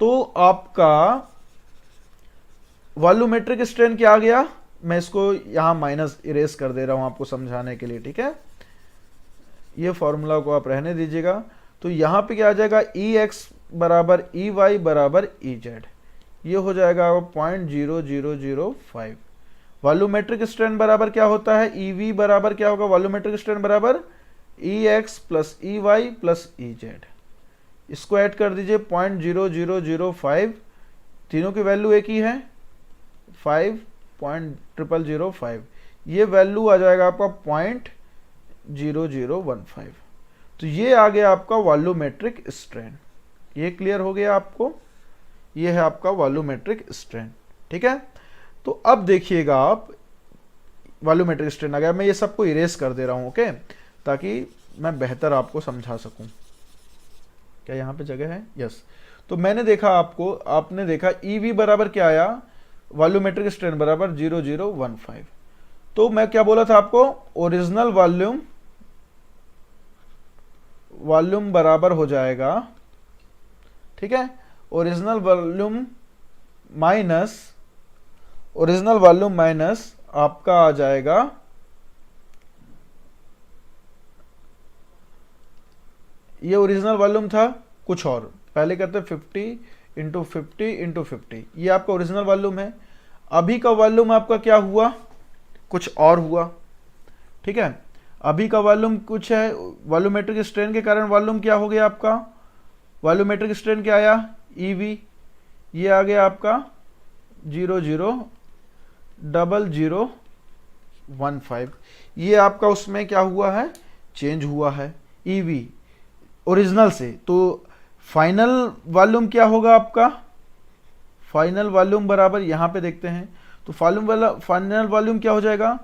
तो आपका वॉल्यूमेट्रिक स्ट्रेन क्या आ गया, मैं इसको यहां माइनस इरेज कर दे रहा हूं आपको समझाने के लिए, ठीक है, ये फॉर्मूला को आप रहने दीजिएगा। तो यहां पे क्या आ जाएगा, ई एक्स बराबर ई वाई बराबर ई जेड, ये हो जाएगा 0.0005। वॉल्यूमेट्रिक स्ट्रेन बराबर क्या होता है, ई वी बराबर क्या होगा, वॉल्यूमेट्रिक स्ट्रेन बराबर E X plus E Y plus E Z, इसको ऐड कर दीजिए 0.0005, तीनों की वैल्यू एक ही है 5.0005, ये वैल्यू आ जाएगा आपका 0.0015। तो ये आ गया आपका वॉल्यूमेट्रिक स्ट्रेन, ये क्लियर हो गया आपको, ये है आपका वॉल्यूमेट्रिक स्ट्रेन, ठीक है। तो अब देखिएगा आप वॉल्यूमेट्रिक स्ट्रेन आ गया, मैं ये सबको इरेज कर दे रहा हूं, ओके, ताकि मैं बेहतर आपको समझा सकूं। क्या यहाँ पे जगह है, यस। तो मैंने देखा आपको, आपने देखा ई वी बराबर क्या आया, वॉल्यूमेट्रिक स्ट्रेन बराबर 0.015। तो मैं क्या बोला था आपको, ओरिजिनल वॉल्यूम बराबर हो जाएगा, ठीक है, ओरिजिनल वॉल्यूम माइनस आपका आ जाएगा ये ओरिजिनल वॉल्यूम था कुछ और, पहले करते 50 इंटू 50 इंटू 50, ये आपका ओरिजिनल वॉल्यूम है। अभी का वॉल्यूम आपका क्या हुआ, कुछ और हुआ, ठीक है, अभी का वॉल्यूम कुछ है, वॉल्यूमेट्रिक स्ट्रेन के कारण वॉल्यूम क्या हो गया आपका, वॉल्यूमेट्रिक स्ट्रेन क्या आया, ई वी, ये आ गया आपका 0.0015, ये आपका उसमें क्या हुआ है, चेंज हुआ है ई वी ओरिजिनल से। तो फाइनल वॉल्यूम क्या होगा आपका, फाइनल वॉल्यूम बराबर यहां पे देखते हैं, तो फाइनल वॉल्यूम क्या हो जाएगा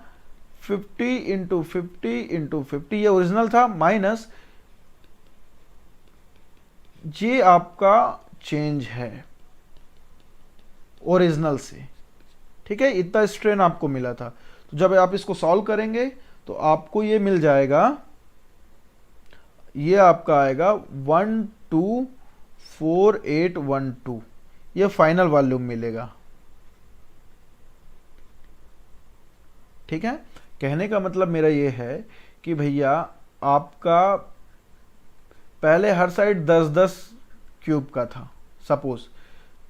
50 इंटू 50 इंटू 50, ये ओरिजिनल था, माइनस ये आपका चेंज है ओरिजिनल से, ठीक है, इतना स्ट्रेन आपको मिला था। तो जब आप इसको सॉल्व करेंगे तो आपको ये मिल जाएगा, ये आपका आएगा 124812, ये फाइनल वॉल्यूम मिलेगा, ठीक है। कहने का मतलब मेरा ये है कि भैया आपका पहले हर साइड 10-10 क्यूब का था सपोज,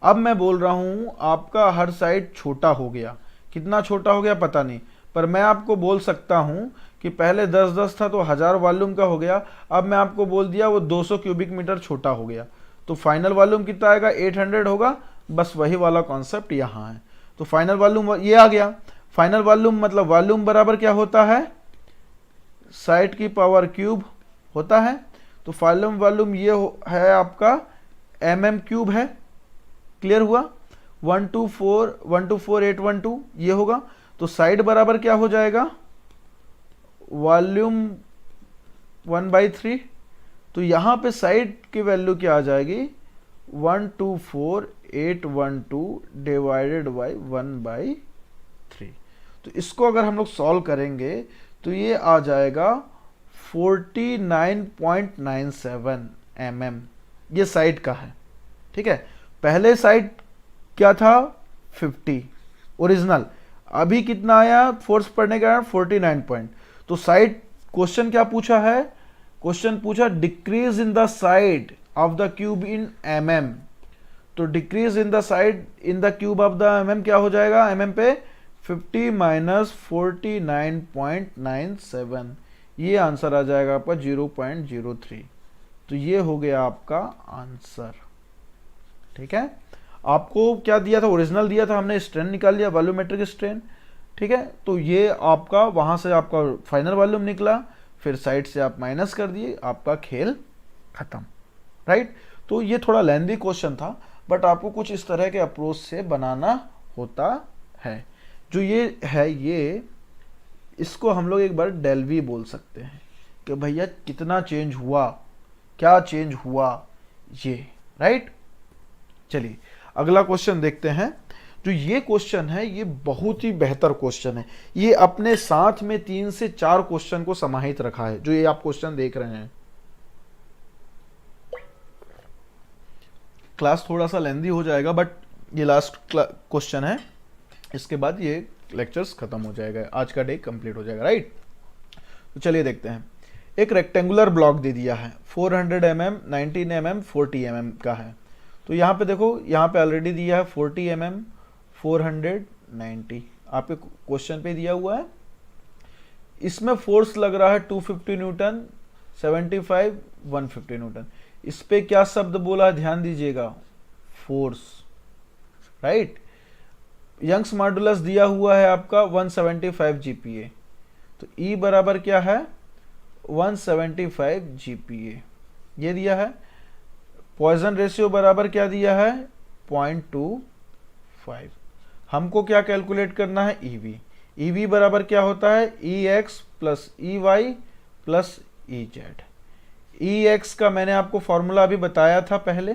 अब मैं बोल रहा हूं आपका हर साइड छोटा हो गया। कितना छोटा हो गया पता नहीं, पर मैं आपको बोल सकता हूं कि पहले 10-10 था तो 1000 वॉल्यूम का हो गया, अब मैं आपको बोल दिया वो 200 क्यूबिक मीटर छोटा हो गया, तो फाइनल वॉल्यूम कितना आएगा 800 होगा। बस वही वाला कॉन्सेप्ट यहाँ है। तो फाइनल वॉल्यूम ये आ गया। फाइनल वॉल्यूम मतलब वॉल्यूम बराबर क्या होता है, साइड की पावर क्यूब होता है। तो फाइनल वॉल्यूम ये है आपका क्यूब है। क्लियर हुआ। 124,812 ये होगा। तो साइड बराबर क्या हो जाएगा, वॉल्यूम 1/3। तो यहां पे साइड की वैल्यू क्या आ जाएगी, 124,812 डिवाइडेड बाई 1/3। तो इसको अगर हम लोग सॉल्व करेंगे तो ये आ जाएगा 49.97 mm। ये साइड का है। ठीक है। पहले साइड क्या था 50 ओरिजिनल, अभी कितना आया फोर्स पड़ने के कारण 49 पॉइंट। तो साइड क्वेश्चन क्या पूछा है, क्वेश्चन पूछा decrease in the side of the cube in mm। तो decrease in the side in the cube of the mm क्या हो जाएगा, mm पे 50 माइनस 49.97, ये आंसर आ जाएगा आपका 0.03। तो ये हो गया आपका आंसर। ठीक है। आपको क्या दिया था, ओरिजिनल दिया था, हमने स्ट्रेन निकाल लिया, वॉल्यूमेट्रिक स्ट्रेन। ठीक है। तो ये आपका वहां से आपका फाइनल वॉल्यूम निकला, फिर साइड से आप माइनस कर दिए, आपका खेल खत्म। राइट। तो ये थोड़ा लेंदी क्वेश्चन था, बट आपको कुछ इस तरह के अप्रोच से बनाना होता है। जो ये है, ये इसको हम लोग एक बार डेल वी बोल सकते हैं कि भैया कितना चेंज हुआ, क्या चेंज हुआ ये। राइट। चलिए अगला क्वेश्चन देखते हैं। जो ये क्वेश्चन है ये बहुत ही बेहतर क्वेश्चन है। ये अपने साथ में 3 से 4 क्वेश्चन को समाहित रखा है, जो ये आप क्वेश्चन देख रहे हैं। क्लास थोड़ा सा लेंदी हो जाएगा, बट ये लास्ट क्वेश्चन है, इसके बाद ये लेक्चर्स खत्म हो जाएगा, आज का डे कंप्लीट हो जाएगा। राइट। तो चलिए देखते हैं। एक रेक्टेंगुलर ब्लॉक दे दिया है 400 mm, 19 mm, 40 mm का है। तो यहाँ पे देखो, यहाँ पे ऑलरेडी दिया है 40 mm, 490 आपके क्वेश्चन पे दिया हुआ है। इसमें फोर्स लग रहा है 250 न्यूटन, 75, 150 न्यूटन। इस पे क्या शब्द बोला, ध्यान दीजिएगा, फोर्स। राइट। यंग्स मॉडुलस दिया हुआ है आपका 175 जीपीए। तो E बराबर क्या है 175 जीपीए, ये दिया है। पॉइजन रेशियो बराबर क्या दिया है 0.25। हमको क्या कैलकुलेट करना है, EV। EV बराबर क्या होता है EX plus EY plus EZ। EX का मैंने आपको फॉर्मूला अभी बताया था पहले।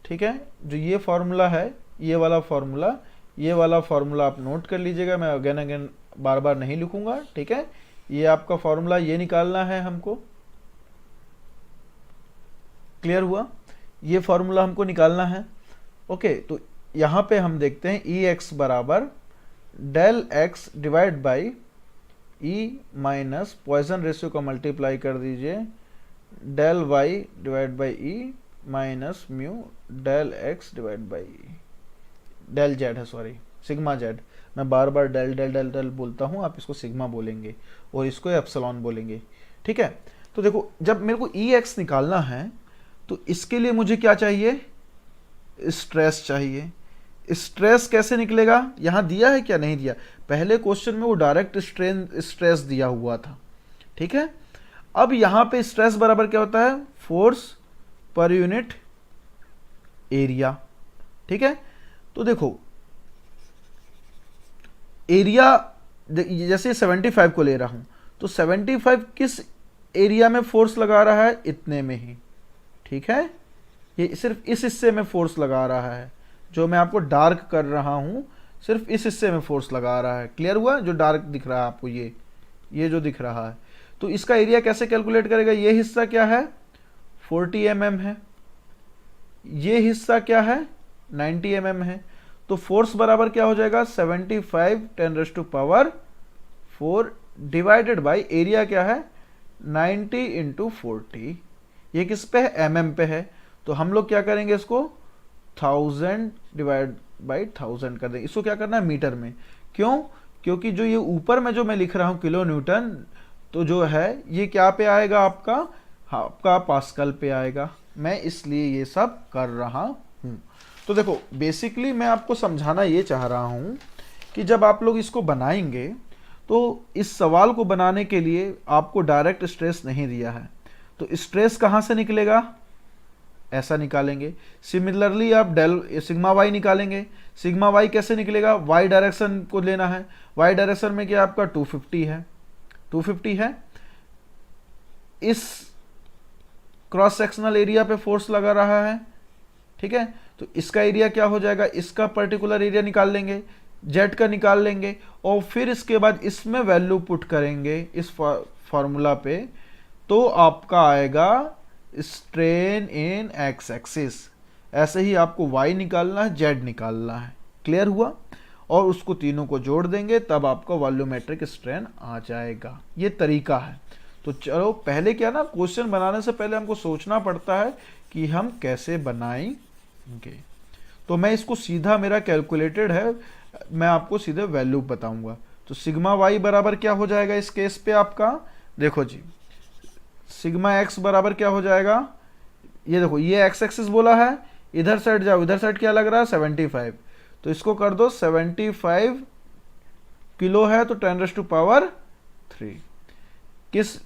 ठीक है। जो ये फॉर्मूला है, ये वाला फॉर्मूला, ये वाला फॉर्मूला आप नोट कर लीजिएगा, मैं अगेन बार बार नहीं लिखूंगा। ठीक है। ये आपका फॉर्मूला ये निकालना है हमको। क्लियर हुआ। ये फॉर्मूला हमको निकालना है। ओके। तो यहां पे हम देखते हैं EX बराबर del X divide by E minus Poisson ratio का मल्टीप्लाई कर दीजिए, del Y divide by E minus mu del X divide by del Z है, सॉरी सिग्मा जेड। मैं बार बार डेल डेल डेल डेल बोलता हूँ, आप इसको सिग्मा बोलेंगे और इसको एप्सिलॉन बोलेंगे। ठीक है। तो देखो, जब मेरे को EX निकालना है तो इसके लिए मुझे क्या चाहिए, स्ट्रेस चाहिए। स्ट्रेस कैसे निकलेगा, यहां दिया है क्या, नहीं दिया। पहले क्वेश्चन में वो डायरेक्ट स्ट्रेस दिया हुआ था। ठीक है। अब यहां पे स्ट्रेस बराबर क्या होता है, फोर्स पर यूनिट एरिया। ठीक है। तो देखो एरिया, जैसे 75 को ले रहा हूं तो 75 किस एरिया में फोर्स लगा रहा है, इतने में ही। ठीक है। ये सिर्फ इस हिस्से में फोर्स लगा रहा है, जो मैं आपको डार्क कर रहा हूं, सिर्फ इस हिस्से में फोर्स लगा रहा है। क्लियर हुआ। जो डार्क दिख रहा है आपको, ये जो दिख रहा है, तो इसका एरिया कैसे कैलकुलेट करेगा, ये हिस्सा क्या है 40 mm है, ये हिस्सा क्या है 90 mm है। तो फोर्स बराबर क्या हो जाएगा 75 10⁴ डिवाइडेड बाई एरिया क्या है 90 इंटू 40। ये किस पे है mm पे है, तो हम लोग क्या करेंगे इसको 1000 डिवाइड बाई 1000 कर देंगे। इसको क्या करना है मीटर में, क्यों, क्योंकि जो ये ऊपर में जो मैं लिख रहा हूं किलो न्यूटन, तो जो है ये क्या पे आएगा आपका पास्कल पे आएगा। मैं इसलिए ये सब कर रहा हूं। तो देखो बेसिकली मैं आपको समझाना ये चाह रहा हूं कि जब आप लोग इसको बनाएंगे तो इस सवाल को बनाने के लिए आपको डायरेक्ट स्ट्रेस नहीं दिया है, तो स्ट्रेस कहां से निकलेगा, ऐसा निकालेंगे। सिमिलरली आप डेल सिग्मा वाई निकालेंगे। सिग्मा वाई कैसे निकलेगा, वाई डायरेक्शन को लेना है। वाई डायरेक्शन में क्या आपका 250 है, 250 है। इस क्रॉस सेक्शनल एरिया पे फोर्स लगा रहा है, ठीक है, तो इसका एरिया क्या हो जाएगा, इसका पर्टिकुलर एरिया निकाल लेंगे, जेड का निकाल लेंगे, और फिर इसके बाद इसमें वैल्यू पुट करेंगे इस फॉर्मूला पे, तो आपका आएगा स्ट्रेन इन एक्स एक्सिस। ऐसे ही आपको वाई निकालना है, जेड निकालना है। क्लियर हुआ, और उसको तीनों को जोड़ देंगे तब आपका वॉल्यूमेट्रिक स्ट्रेन आ जाएगा। ये तरीका है। तो चलो पहले क्या ना, क्वेश्चन बनाने से पहले हमको सोचना पड़ता है कि हम कैसे बनाएंगे। तो मैं इसको सीधा, मेरा कैलकुलेटेड है, मैं आपको सीधे वैल्यू बताऊंगा। तो सिग्मा वाई बराबर क्या हो जाएगा इस केस पे आपका, देखो जी, सिग्मा एक्स बराबर क्या हो जाएगा, ये देखो ये एक्स एक्सिस बोला है, इधर साइड जाओ, इधर साइड क्या लग रहा है 75, तो इसको कर दो 75 किलो है तो 10⁻³ किस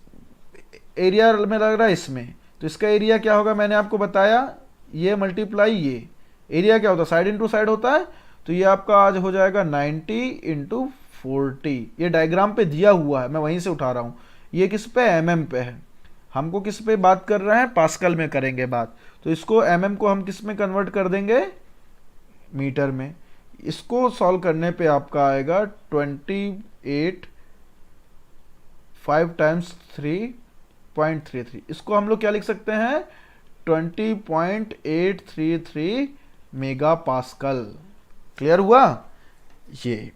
एरिया में लग रहा है इसमें, तो इसका एरिया क्या होगा मैंने आपको बताया, ये मल्टीप्लाई ये एरिया क्या होता है साइड इंटू साइड होता है, तो ये आपका आज हो जाएगा 90 इंटू 40। ये डायग्राम पे दिया हुआ है, मैं वहीं से उठा रहा हूँ। ये किस पे mm पे है, हमको किस पे बात कर रहे हैं, पास्कल में करेंगे बात, तो इसको mm को हम किस में कन्वर्ट कर देंगे, मीटर में। इसको सॉल्व करने पे आपका आएगा 28 5 टाइम्स 3.33। इसको हम लोग क्या लिख सकते हैं 20.833 मेगा पास्कल। क्लियर हुआ ये।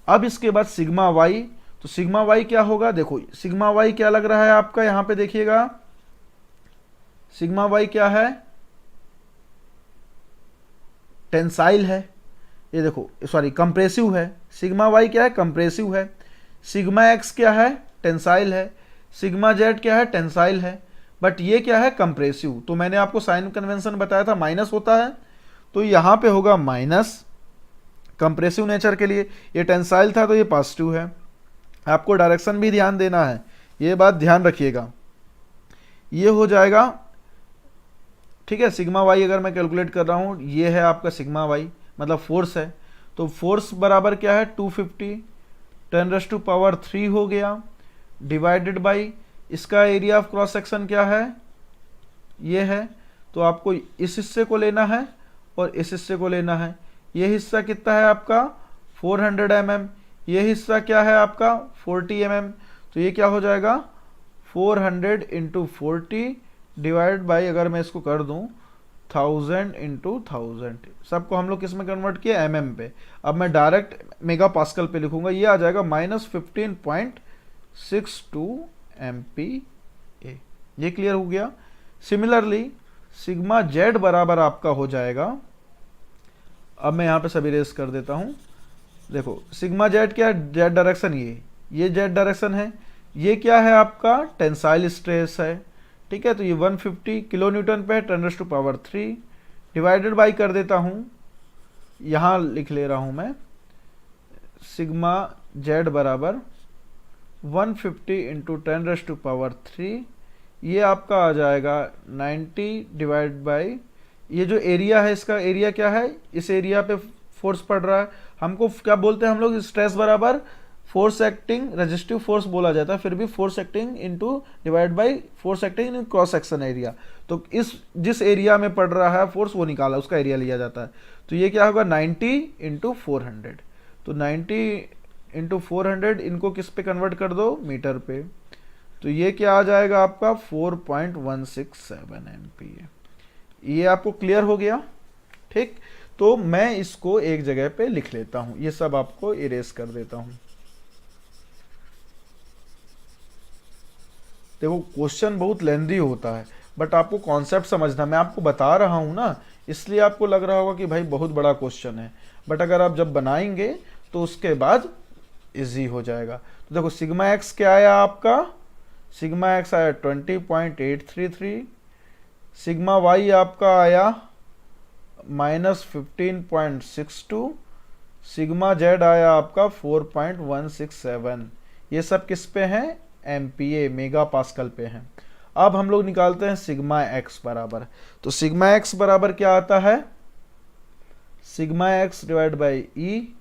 अब इसके बाद सिग्मा वाई, तो सिग्मा वाई क्या होगा, देखो सिग्मा वाई क्या लग रहा है आपका, यहां पे देखिएगा सिग्मा वाई क्या है, टेंसाइल है, ये देखो सॉरी कंप्रेसिव है। सिग्मा वाई क्या है, कंप्रेसिव है। सिग्मा एक्स क्या है, टेंसाइल है। सिग्मा जेड क्या है, टेंसाइल है। बट ये क्या है, कंप्रेसिव। तो मैंने आपको साइन कन्वेंशन बताया था, माइनस होता है, तो यहां पे होगा माइनस कंप्रेसिव नेचर के लिए। ये टेंसाइल था तो ये पॉजिटिव है। आपको डायरेक्शन भी ध्यान देना है, ये बात ध्यान रखिएगा। ये हो जाएगा, ठीक है। सिग्मा वाई अगर मैं कैलकुलेट कर रहा हूं, ये है आपका सिग्मा वाई, मतलब फोर्स है। तो फोर्स बराबर क्या है 250 10⁻³ हो गया, डिवाइडेड बाई इसका एरिया ऑफ क्रॉस सेक्शन क्या है, ये है। तो आपको इस हिस्से को लेना है और इस हिस्से को लेना है। ये हिस्सा कितना है आपका 400 mm, ये हिस्सा क्या है आपका 40 mm। तो ये क्या हो जाएगा 400 इंटू 40 डिवाइड बाई, अगर मैं इसको कर दूं 1000 इंटू 1000, सबको हम लोग किस में कन्वर्ट किया mm पे। अब मैं डायरेक्ट मेगा पास्कल पे लिखूंगा, ये आ जाएगा -15.62 MPa। ये क्लियर हो गया। सिमिलरली सिग्मा जेड बराबर आपका हो जाएगा, अब मैं यहां पे सब इरेज कर देता हूं। देखो सिग्मा जेड क्या है, जेड डायरेक्शन, ये जेड डायरेक्शन है। ये क्या है आपका टेंसाइल स्ट्रेस है, ठीक है। तो ये 150 किलो न्यूटन पे 10⁻³ डिवाइडेड बाई कर देता हूं, यहां लिख ले रहा हूं मैं, सिग्मा जेड बराबर 150 इंटू 10⁻³, ये आपका आ जाएगा 90 डिवाइड बाई, ये जो एरिया है इसका एरिया क्या है, इस एरिया पे फोर्स पड़ रहा है, हमको क्या बोलते हैं हम लोग, स्ट्रेस बराबर फोर्स एक्टिंग रेजिस्टिव फोर्स बोला जाता है, फिर भी force acting into divide by force acting in cross section area. तो इस जिस एरिया में पड़ रहा है फोर्स वो निकाला, उसका एरिया लिया जाता है। तो ये क्या होगा 90 इंटू 400, तो 90 इंटू 400 इनको किस पे कन्वर्ट कर दो, मीटर पे। तो ये क्या आ जाएगा आपका 4.167 MPa। ये आपको क्लियर हो गया, ठीक। तो मैं इसको एक जगह पे लिख लेता हूं, ये सब आपको इरेज कर देता हूं। देखो क्वेश्चन बहुत लेंदी होता है, बट आपको कॉन्सेप्ट समझना, मैं आपको बता रहा हूं ना, इसलिए आपको लग रहा होगा कि भाई बहुत बड़ा क्वेश्चन है, बट अगर आप जब बनाएंगे तो उसके बाद इजी हो जाएगा। तो देखो सिग्मा एक्स क्या आया आपका, सिग्मा एक्स आया 20.833, सिग्मा वाई आपका आया -15.62, सिग्मा जेड आया आपका 4.167। ये सब किस पे हैं, एमपीए मेगा पास्कल पे हैं। अब हम लोग निकालते हैं सिग्मा एक्स बराबर, तो सिग्मा एक्स बराबर क्या आता है, sigma x divide by E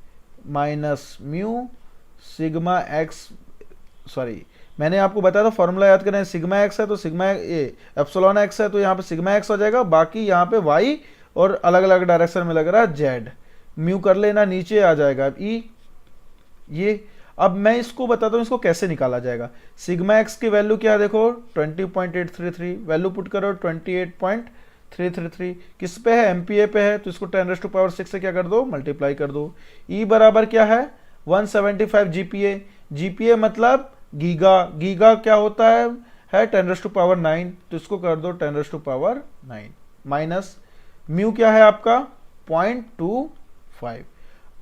minus mu sigma X, sorry मैंने आपको बताया था फॉर्मूला याद करें, सिग्मा एक्स है तो सिग्मा ए एप्सिलॉन एक्स है तो यहाँ पे सिग्मा एक्स हो जाएगा, बाकी यहाँ पे वाई और अलग अलग डायरेक्शन में लग रहा है जेड, म्यू कर लेना नीचे आ जाएगा ई ये। अब मैं इसको बताता हूँ इसको कैसे निकाला जाएगा। सिग्मा एक्स की वैल्यू क्या है, देखो 20.833, वैल्यू पुट करो 28.333, किस पे है, एमपीए पे है, तो इसको 10⁻6 से क्या कर दो, मल्टीप्लाई कर दो। ई बराबर क्या है 175 जीपीए, जीपीए मतलब गीगा, गीगा क्या होता है 10⁻9, तो इसको कर दो 10⁻9 माइनस म्यू क्या है आपका 0.25।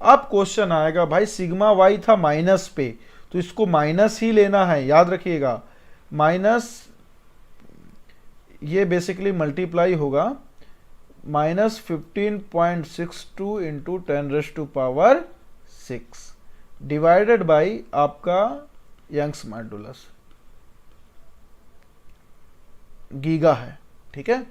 अब क्वेश्चन आएगा भाई सिग्मा वाई था माइनस पे, तो इसको माइनस ही लेना है, याद रखिएगा माइनस, ये बेसिकली मल्टीप्लाई होगा -15.62 इंटू 10⁻6 डिवाइडेड बाई आपका यंग्स मॉड्यूलस गीगा है, ठीक है।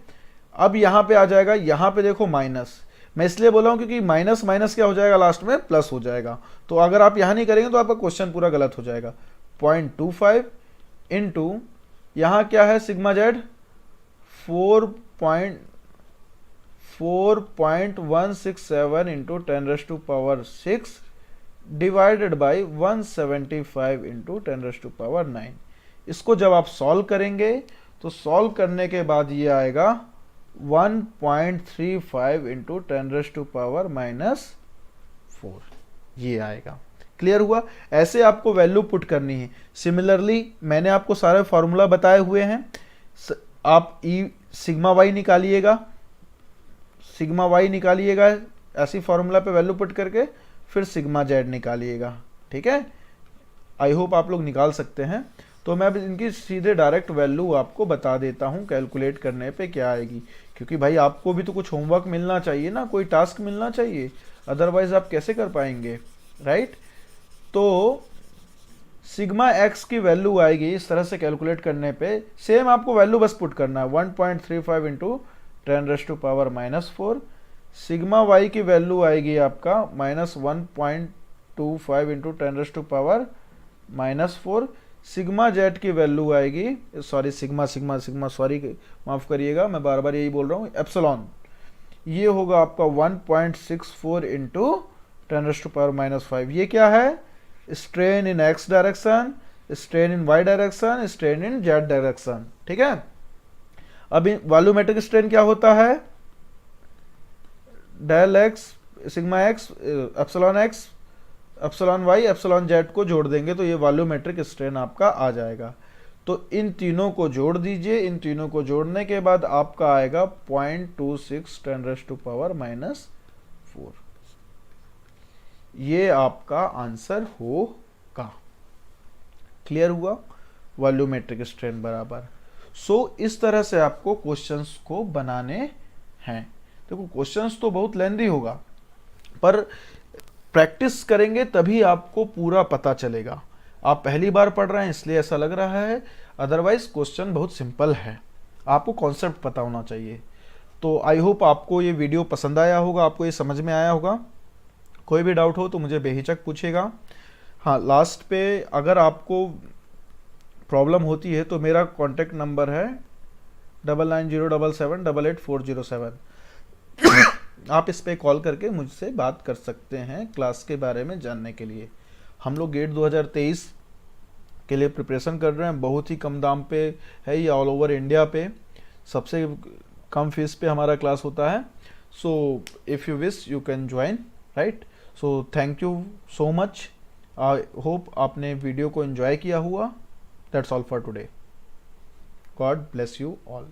अब यहां पे आ जाएगा, यहां पे देखो माइनस, मैं इसलिए बोला हूं क्योंकि माइनस माइनस क्या हो जाएगा लास्ट में, प्लस हो जाएगा, तो अगर आप यहां नहीं करेंगे तो आपका क्वेश्चन पूरा गलत हो जाएगा। 0.25 इंटू यहां क्या है sigma Z 4.167 into 10⁻6 divided by 175 into 10⁻9। इसको जब आप सॉल्व करेंगे तो सॉल्व करने के बाद ये आएगा 1.35 इंटू 10⁻⁻4, ये आएगा। क्लियर हुआ, ऐसे आपको वैल्यू पुट करनी है। सिमिलरली मैंने आपको सारे फॉर्मूला बताए हुए हैं, आप ई सिग्मा वाई निकालिएगा, सिग्मा वाई निकालिएगा ऐसी फॉर्मूला पे वैल्यू पुट करके, फिर सिग्मा जेड निकालिएगा, ठीक है। आई होप आप लोग निकाल सकते हैं। तो मैं अब इनकी सीधे डायरेक्ट वैल्यू आपको बता देता हूं कैलकुलेट करने पे क्या आएगी, क्योंकि भाई आपको भी तो कुछ होमवर्क मिलना चाहिए ना, कोई टास्क मिलना चाहिए, अदरवाइज आप कैसे कर पाएंगे, राइट। तो सिग्मा एक्स की वैल्यू आएगी इस तरह से कैलकुलेट करने पे, सेम आपको वैल्यू बस पुट करना है 1.35 इंटू 10⁻⁻4। सिग्मा वाई की वैल्यू आएगी आपका -1.25 इंटू 10⁻⁻4। सिग्मा जेड की वैल्यू आएगी, sorry sigma sigma sigma sorry माफ करिएगा, मैं बार बार यही बोल रहा हूँ, एप्सिलॉन, ये होगा आपका 1.64 इंटू 10⁻⁻5। ये क्या है, strain in X direction, strain in Y direction, strain in Z direction, ठीक है। अब वॉल्यूमेट्रिक स्ट्रेन क्या होता है, del X sigma X epsilon X epsilon Y epsilon Z को जोड़ देंगे तो ये वॉल्यूमेट्रिक स्ट्रेन आपका आ जाएगा। तो इन तीनों को जोड़ दीजिए, इन तीनों को जोड़ने के बाद आपका आएगा 0.26 10⁻⁻4, ये आपका आंसर होगा। क्लियर हुआ, वॉल्यूमेट्रिक स्ट्रेन बराबर। सो इस तरह से आपको क्वेश्चंस को बनाने हैं। देखो क्वेश्चंस तो बहुत लेंदी होगा, पर प्रैक्टिस करेंगे तभी आपको पूरा पता चलेगा। आप पहली बार पढ़ रहे हैं इसलिए ऐसा लग रहा है, अदरवाइज क्वेश्चन बहुत सिंपल है, आपको कॉन्सेप्ट पता होना चाहिए। तो आई होप आपको ये वीडियो पसंद आया होगा, आपको ये समझ में आया होगा। कोई भी डाउट हो तो मुझे बेहिचक पूछेगा। हाँ, लास्ट पे अगर आपको प्रॉब्लम होती है तो मेरा कॉन्टेक्ट नंबर है 9907788407। आप इस पे कॉल करके मुझसे बात कर सकते हैं क्लास के बारे में जानने के लिए। हम लोग गेट 2023 के लिए प्रिपरेशन कर रहे हैं, बहुत ही कम दाम पे है ये, ऑल ओवर इंडिया पे सबसे कम फीस पे हमारा क्लास होता है। So if you wish you can join, right? So thank you so much. I hope आपने वीडियो को एंजॉय किया हुआ. That's all for today. God bless you all.